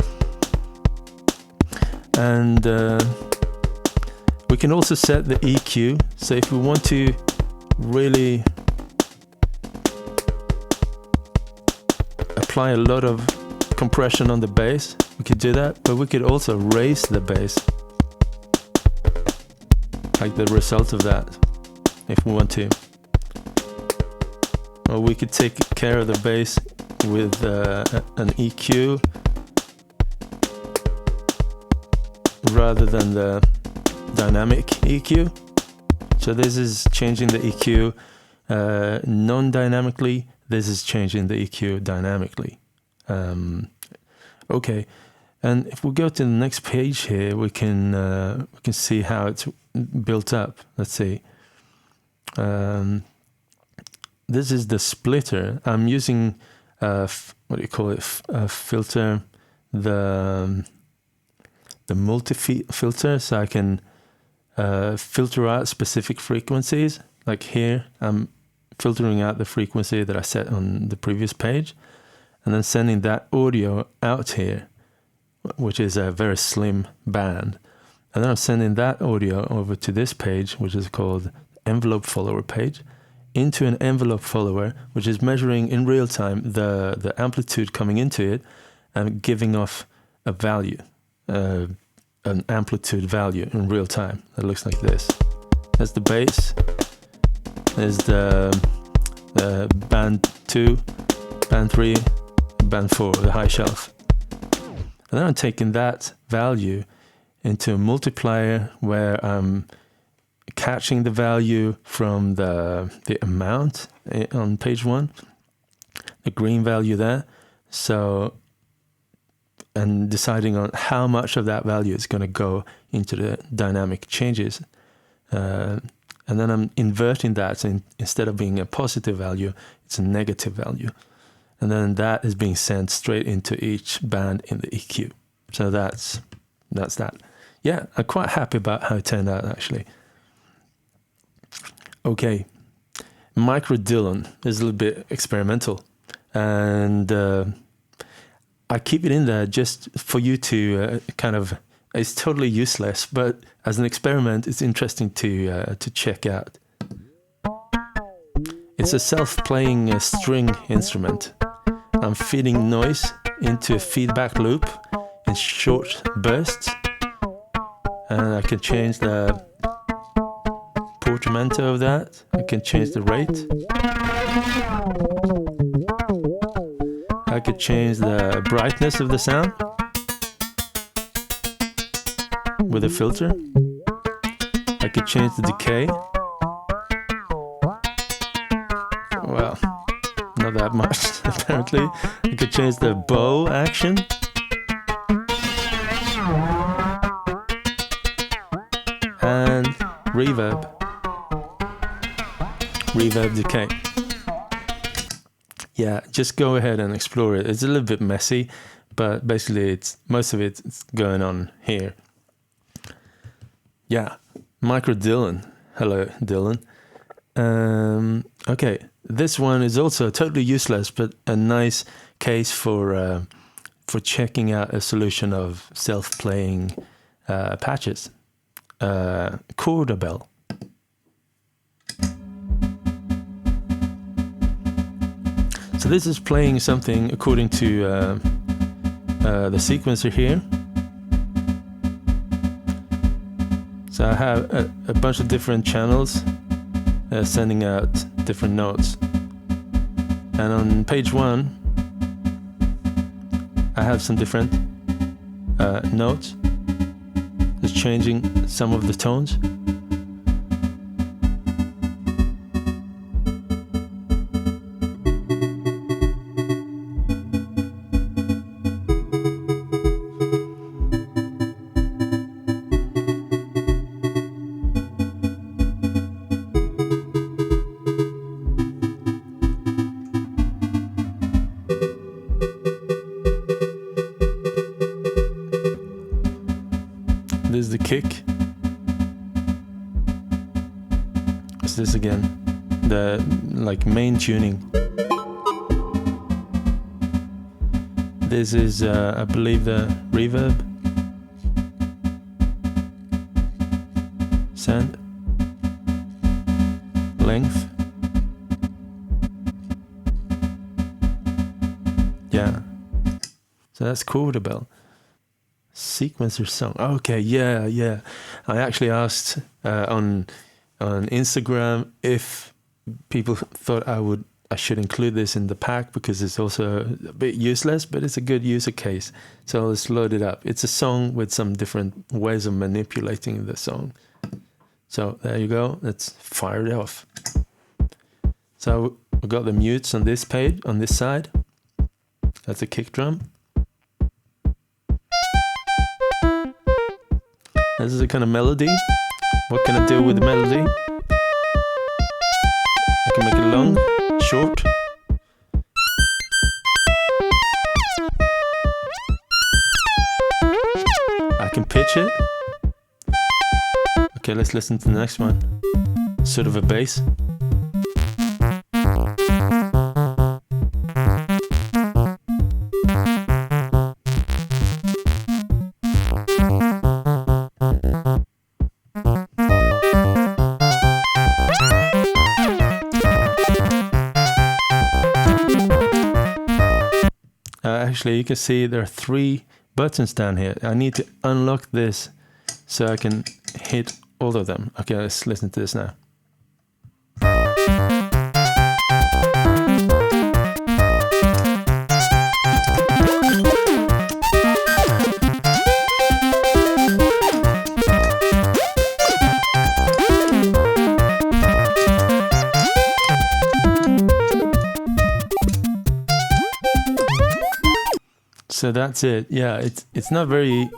And we can also set the EQ. So if we want to really apply a lot of compression on the bass, we could do that, but we could also raise the bass, like the result of that, if we want to. Or we could take care of the bass with an EQ rather than the dynamic EQ. So this is changing the EQ non-dynamically. This is changing the EQ dynamically. Okay, and if we go to the next page here, we can see how it's built up. Let's see. This is the splitter. I'm using what do you call it? Filter, the multi-filter, so I can filter out specific frequencies. Like here, I'm filtering out the frequency that I set on the previous page, and then sending that audio out here, which is a very slim band. And then I'm sending that audio over to this page, which is called envelope follower page, into an envelope follower, which is measuring in real time the amplitude coming into it and giving off a value, an amplitude value in real time. That looks like this. That's the bass. There's the band 2, band 3, band 4, the high shelf. And then I'm taking that value into a multiplier where I'm catching the value from the amount on page 1, the green value there. So, and deciding on how much of that value is going to go into the dynamic changes. And then I'm inverting that, so instead of being a positive value, it's a negative value. And then that is being sent straight into each band in the EQ. So that's that. Yeah, I'm quite happy about how it turned out, actually. Okay, Micro Dylan is a little bit experimental, and I keep it in there just for you to kind of. It's totally useless, but as an experiment, it's interesting to check out. It's a self-playing string instrument. I'm feeding noise into a feedback loop in short bursts, and I can change the portamento of that. I can change the rate. I could change the brightness of the sound with a filter. I could change the decay. Well, not that much apparently. I could change the bow action. And reverb decay. Yeah, just go ahead and explore it. It's a little bit messy, but basically most of it's going on here. Yeah, Micro Dylan. Hello, Dylan. Okay, this one is also totally useless, but a nice case for checking out a solution of self-playing patches. Chord bell. So this is playing something according to the sequencer here. So I have a bunch of different channels sending out different notes. And on page 1, I have some different notes. It's changing some of the tones. This is the kick. It's this again, the main tuning. This is I believe the reverb send length. Yeah, so that's chord bell. Sequencer song. Okay, yeah. I actually asked on Instagram if people thought I I should include this in the pack because it's also a bit useless, but it's a good user case. So let's load it up. It's a song with some different ways of manipulating the song. So there you go. Let's fire it off. So we've got the mutes on this page, on this side. That's a kick drum. This is a kind of melody. What can I do with the melody? I can make it long, short. I can pitch it. Okay, let's listen to the next one. Sort of a bass. Actually, you can see there are 3 buttons down here. I need to unlock this so I can hit all of them. Okay, let's listen to this now. So that's it. Yeah, it's not very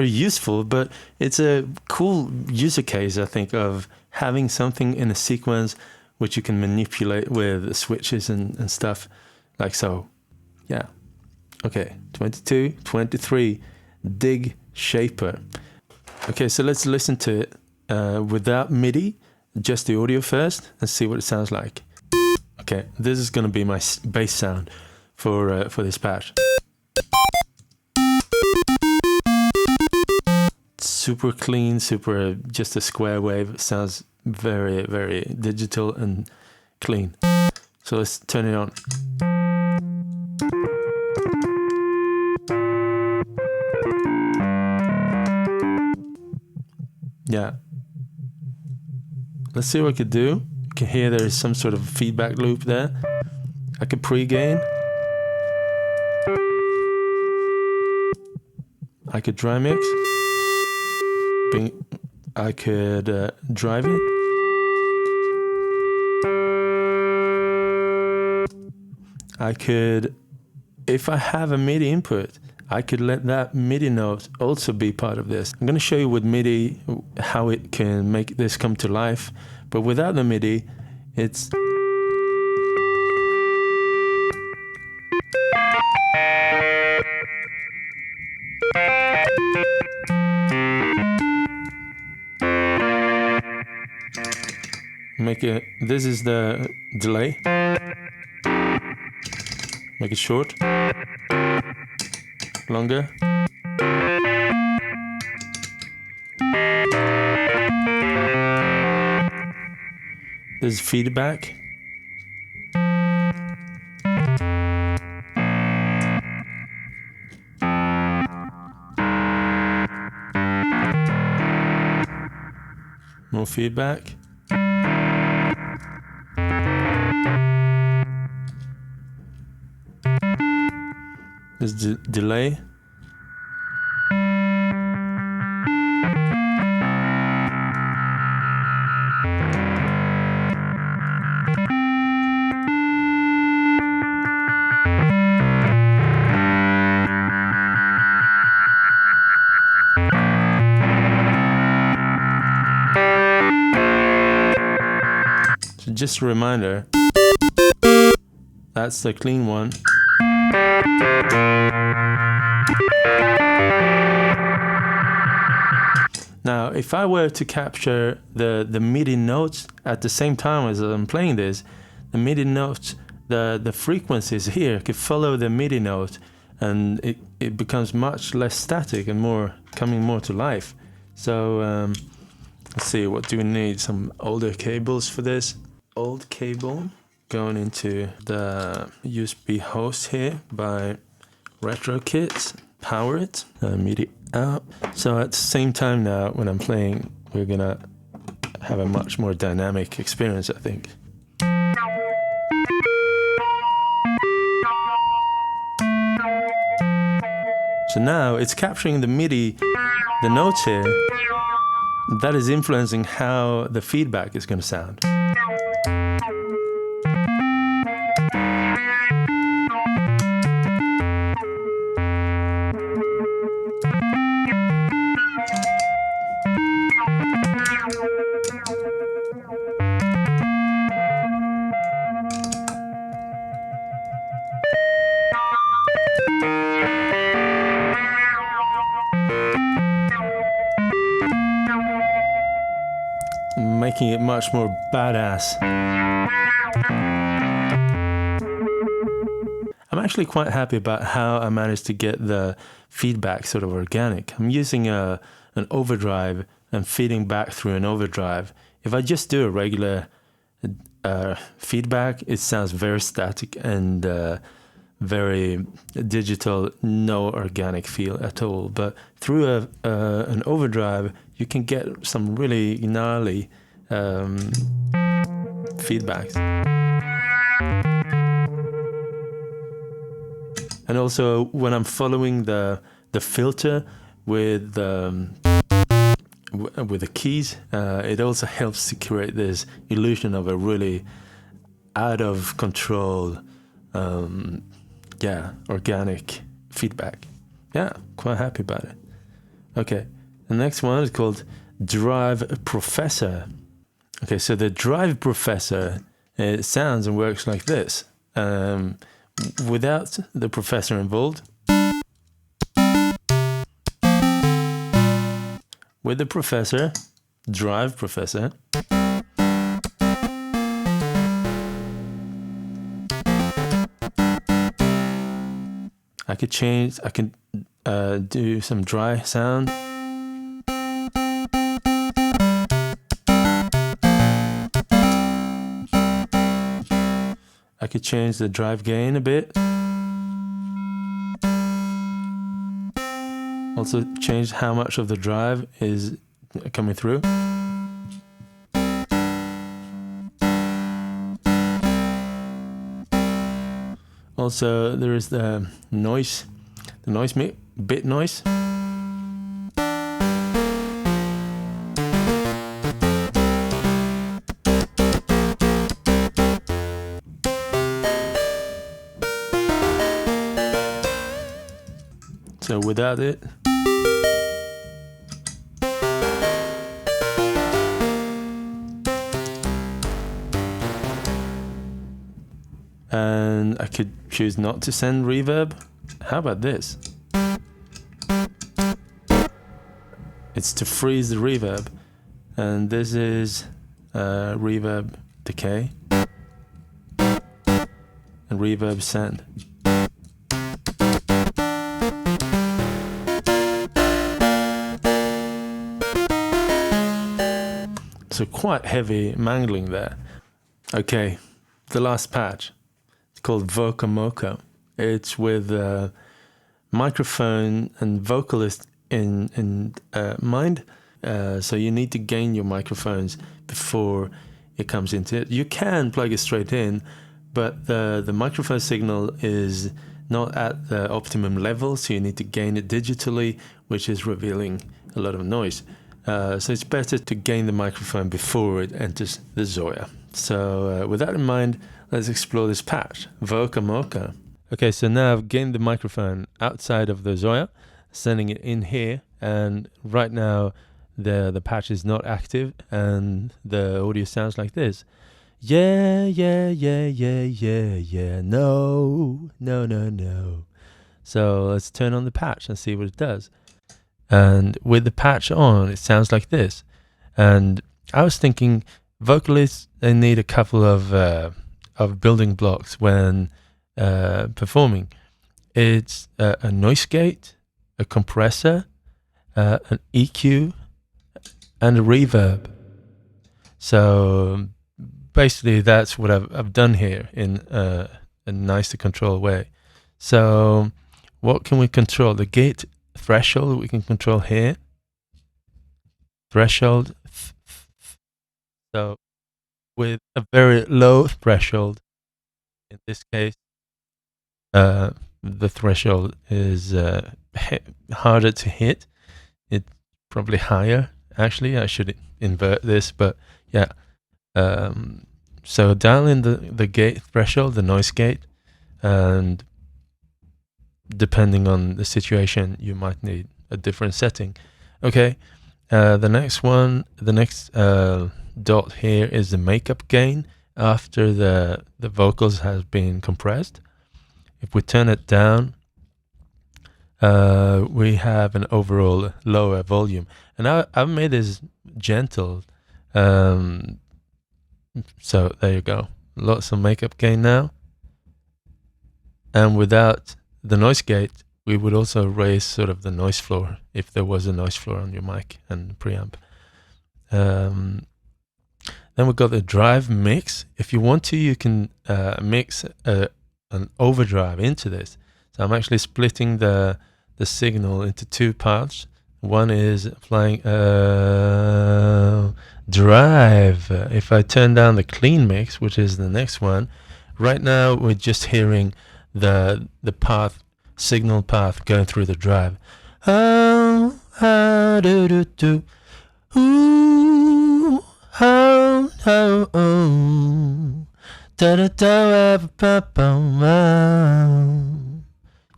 useful, but it's a cool user case, I think, of having something in a sequence which you can manipulate with switches and stuff like so. Yeah. Okay, 22, 23, Dig Shaper. Okay, so let's listen to it without MIDI, just the audio first, and see what it sounds like. Okay, this is going to be my bass sound for this patch. Super clean, super just a square wave. It sounds very, very digital and clean. So let's turn it on. Yeah. Let's see what I could do. You can hear there is some sort of feedback loop there. I could pre-gain. I could dry mix. I could drive it. I could, if I have a MIDI input, I could let that MIDI note also be part of this. I'm going to show you with MIDI how it can make this come to life, but without the MIDI, it's... Make it, this is the delay. Make it short, longer. There's feedback. More feedback. There's delay. So just a reminder, that's the clean one. Now, if I were to capture the MIDI notes at the same time as I'm playing this, the MIDI notes, the frequencies here could follow the MIDI note, and it becomes much less static and coming more to life. So let's see, what do we need? Some older cables for this. Old cable going into the USB host here by RetroKit. Power it, MIDI out. So at the same time now, when I'm playing, we're gonna have a much more dynamic experience, I think. So now it's capturing the MIDI, the notes here, that is influencing how the feedback is going to sound. Making it much more badass. I'm actually quite happy about how I managed to get the feedback sort of organic. I'm using an overdrive and feeding back through an overdrive. If I just do a regular feedback, it sounds very static and very digital, no organic feel at all. But through an overdrive, you can get some really gnarly feedbacks. And also when I'm following the filter with the keys, it also helps to create this illusion of a really out of control, organic feedback. Yeah, quite happy about it. Okay, the next one is called Drive Professor. Okay, so the Drive Professor, it sounds and works like this. Without the professor involved. With the professor, Drive Professor. I can do some dry sound. I could change the drive gain a bit. Also change how much of the drive is coming through. Also there is the noise, bit noise. So without it, and I could choose not to send reverb. How about this? It's to freeze the reverb, and this is reverb decay and reverb send. So quite heavy mangling there. Okay, the last patch. It's called Voca. It's with microphone and vocalist in mind. So you need to gain your microphones before it comes into it. You can plug it straight in, but the microphone signal is not at the optimum level, so you need to gain it digitally, which is revealing a lot of noise. So it's better to gain the microphone before it enters the ZOIA. So with that in mind, let's explore this patch, Voca. Okay, so now I've gained the microphone outside of the ZOIA, sending it in here, and right now the patch is not active and the audio sounds like this. Yeah, no. So let's turn on the patch and see what it does. And with the patch on, it sounds like this. And I was thinking vocalists, they need a couple of building blocks when performing. It's a noise gate, a compressor, an EQ, and a reverb. So basically that's what I've done here in a nice to control way. So what can we control? The gate threshold we can control here. Threshold. So with a very low threshold, in this case, the threshold is harder to hit. It's probably higher. Actually, I should invert this, but yeah. So dial in the gate threshold, the noise gate, and depending on the situation, you might need a different setting. Okay, the next dot here is the makeup gain after the vocals has been compressed. If we turn it down, we have an overall lower volume, and I've made this gentle. So there you go. Lots of makeup gain now. And without the noise gate, we would also raise sort of the noise floor if there was a noise floor on your mic and preamp. Then we've got the drive mix. If you want to, you can mix an overdrive into this. So I'm actually splitting the signal into two parts. One is applying drive. If I turn down the clean mix, which is the next one, right now we're just hearing the path, signal path going through the drive.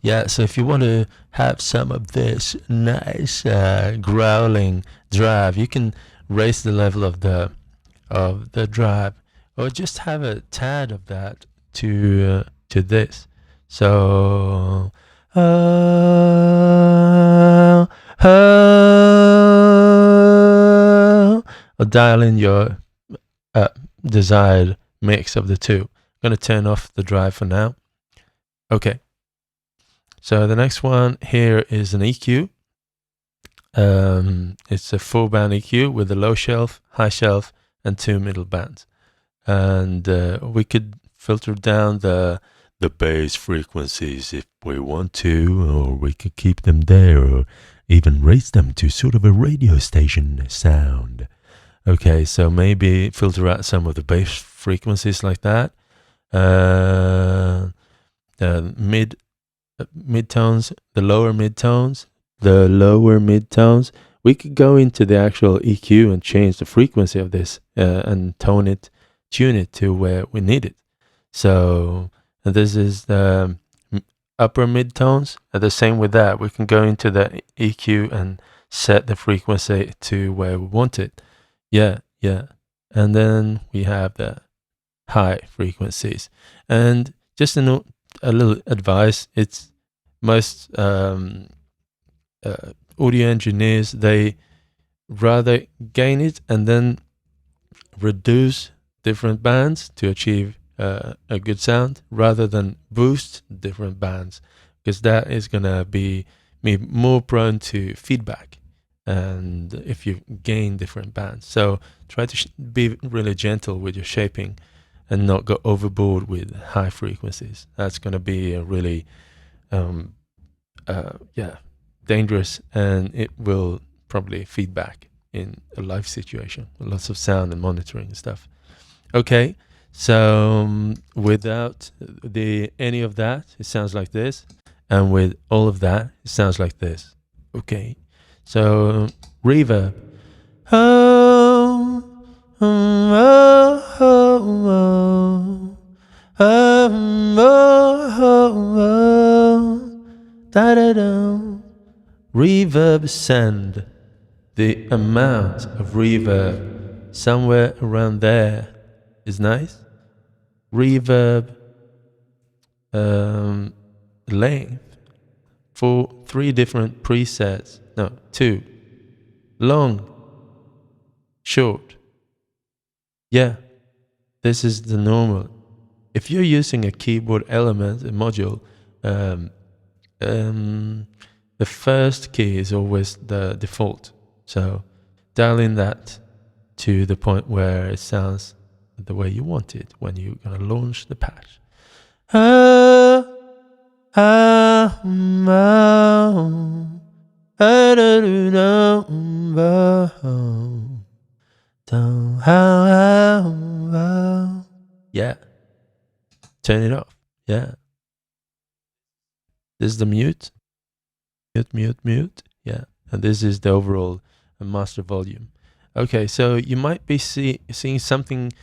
Yeah, so if you want to have some of this nice growling drive, you can raise the level of the drive, or just have a tad of that to this. So or dial in your desired mix of the two. I'm going to turn off the drive for now. Okay. So the next one here is an EQ. It's a 4-band EQ with a low shelf, high shelf, and 2 middle bands. And we could filter down the bass frequencies if we want to, or we could keep them there, or even raise them to sort of a radio station sound. Okay, so maybe filter out some of the bass frequencies like that. Midtones, the lower midtones, we could go into the actual EQ and change the frequency of this and tune it to where we need it. So this is the upper midtones. The same with that, we can go into the EQ and set the frequency to where we want it. Yeah. And then we have the high frequencies. And just a little advice, it's most audio engineers, they rather gain it and then reduce different bands to achieve a good sound, rather than boost different bands, because that is going to be more prone to feedback, and if you gain different bands. So try to be really gentle with your shaping and not go overboard with high frequencies. That's going to be a really dangerous, and it will probably feedback in a live situation with lots of sound and monitoring and stuff. Okay, so without any of that, it sounds like this, and with all of that, it sounds like this. Okay, so reverb. Reverb send. The amount of reverb somewhere around there is nice. Reverb length for 3 different presets. No, 2. Long, short. Yeah, this is the normal. If you're using a keyboard element, a module, the first key is always the default. So dial in that to the point where it sounds the way you want it when you're going to launch the patch. Yeah. Turn it off. Yeah. This is the mute. Mute. Yeah. And this is the overall master volume. Okay, so you might be seeing something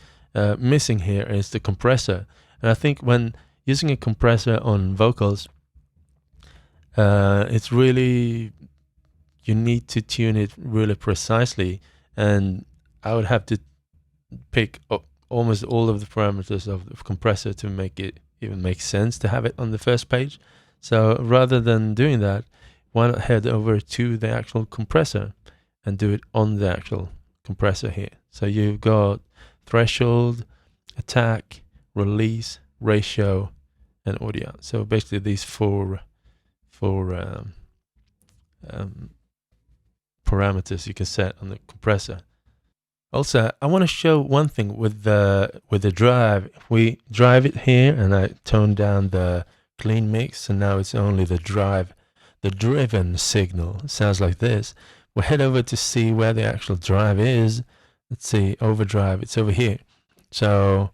missing here is the compressor. And I think when using a compressor on vocals, it's really, you need to tune it really precisely. And I would have to pick up almost all of the parameters of the compressor to make it even make sense to have it on the first page. So rather than doing that, why not head over to the actual compressor and do it on the actual compressor here. So you've got threshold, attack, release, ratio, and audio. So basically these four parameters you can set on the compressor. Also, I want to show one thing with the drive. We drive it here, and I tone down the clean mix, and now it's only the drive, the driven signal. It sounds like this. We'll head over to see where the actual drive is. Let's see, overdrive. It's over here. So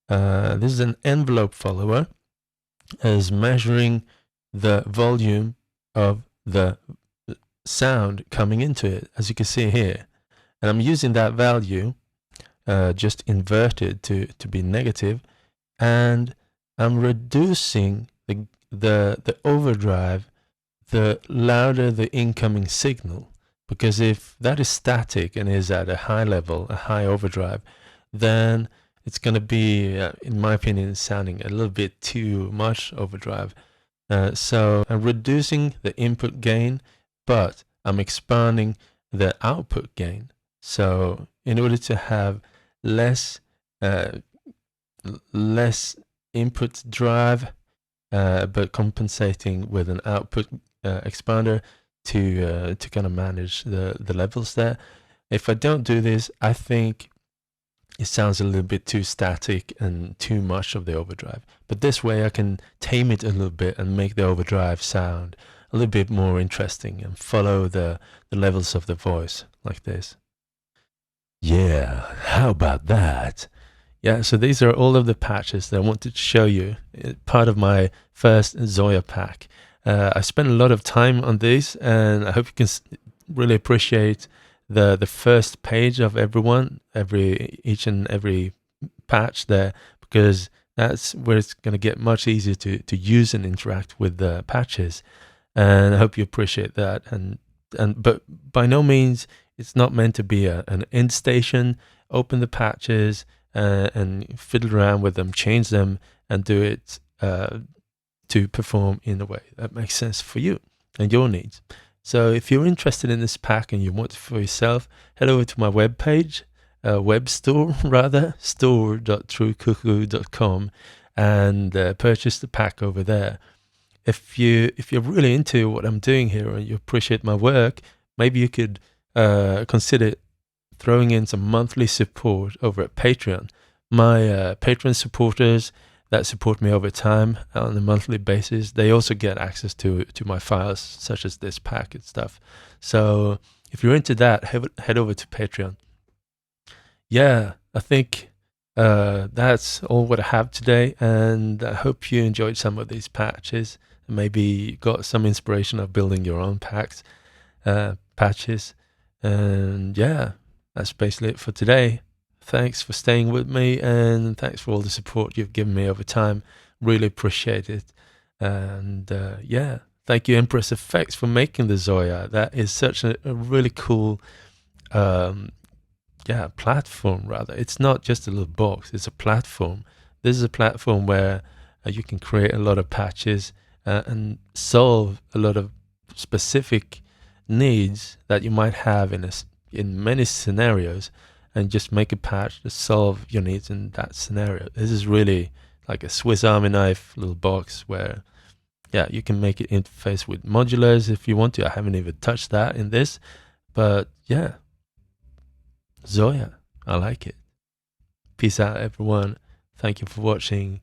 this is an envelope follower, is measuring the volume of the sound coming into it, as you can see here. And I'm using that value just inverted to be negative, and I'm reducing the overdrive the louder the incoming signal, because if that is static and is at a high level, a high overdrive, then it's going to be, in my opinion, sounding a little bit too much overdrive. So I'm reducing the input gain, but I'm expanding the output gain. So in order to have less input drive, but compensating with an output expander to kind of manage the levels there. If I don't do this, I think it sounds a little bit too static and too much of the overdrive. But this way I can tame it a little bit and make the overdrive sound a little bit more interesting and follow the levels of the voice like this. Yeah, how about that? Yeah, so these are all of the patches that I wanted to show you, part of my first ZOIA pack. I spent a lot of time on these, and I hope you can really appreciate the first page of each and every patch there, because that's where it's going to get much easier to use and interact with the patches. And I hope you appreciate that. But by no means, it's not meant to be an end station. Open the patches and fiddle around with them, change them, and do it to perform in a way that makes sense for you and your needs. So if you're interested in this pack and you want it for yourself, head over to my webpage, web store rather, store.truecuckoo.com, and purchase the pack over there. If you're really into what I'm doing here and you appreciate my work, maybe you could consider throwing in some monthly support over at Patreon. My Patreon supporters that support me over time on a monthly basis, they also get access to my files, such as this pack and stuff. So if you're into that, head over to Patreon. Yeah, I think that's all what I have today, and I hope you enjoyed some of these patches and maybe got some inspiration of building your own patches. And yeah, that's basically it for today. Thanks for staying with me, and thanks for all the support you've given me over time. Really appreciate it. And yeah, thank you Empress Effects for making the ZOIA. That is such a really cool platform rather. It's not just a little box, it's a platform. This is a platform where you can create a lot of patches and solve a lot of specific needs that you might have in many scenarios, and just make a patch to solve your needs in that scenario. This is really like a Swiss Army knife little box where, yeah, you can make it interface with modulars if you want to. I haven't even touched that in this, but yeah, ZOIA, I like it. Peace out, everyone. Thank you for watching,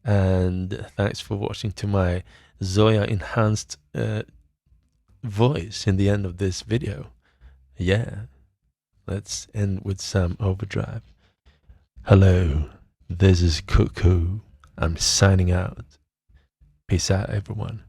and thanks for watching to my ZOIA enhanced voice in the end of this video. Yeah. Let's end with some overdrive. Hello, this is Cuckoo. I'm signing out. Peace out, everyone.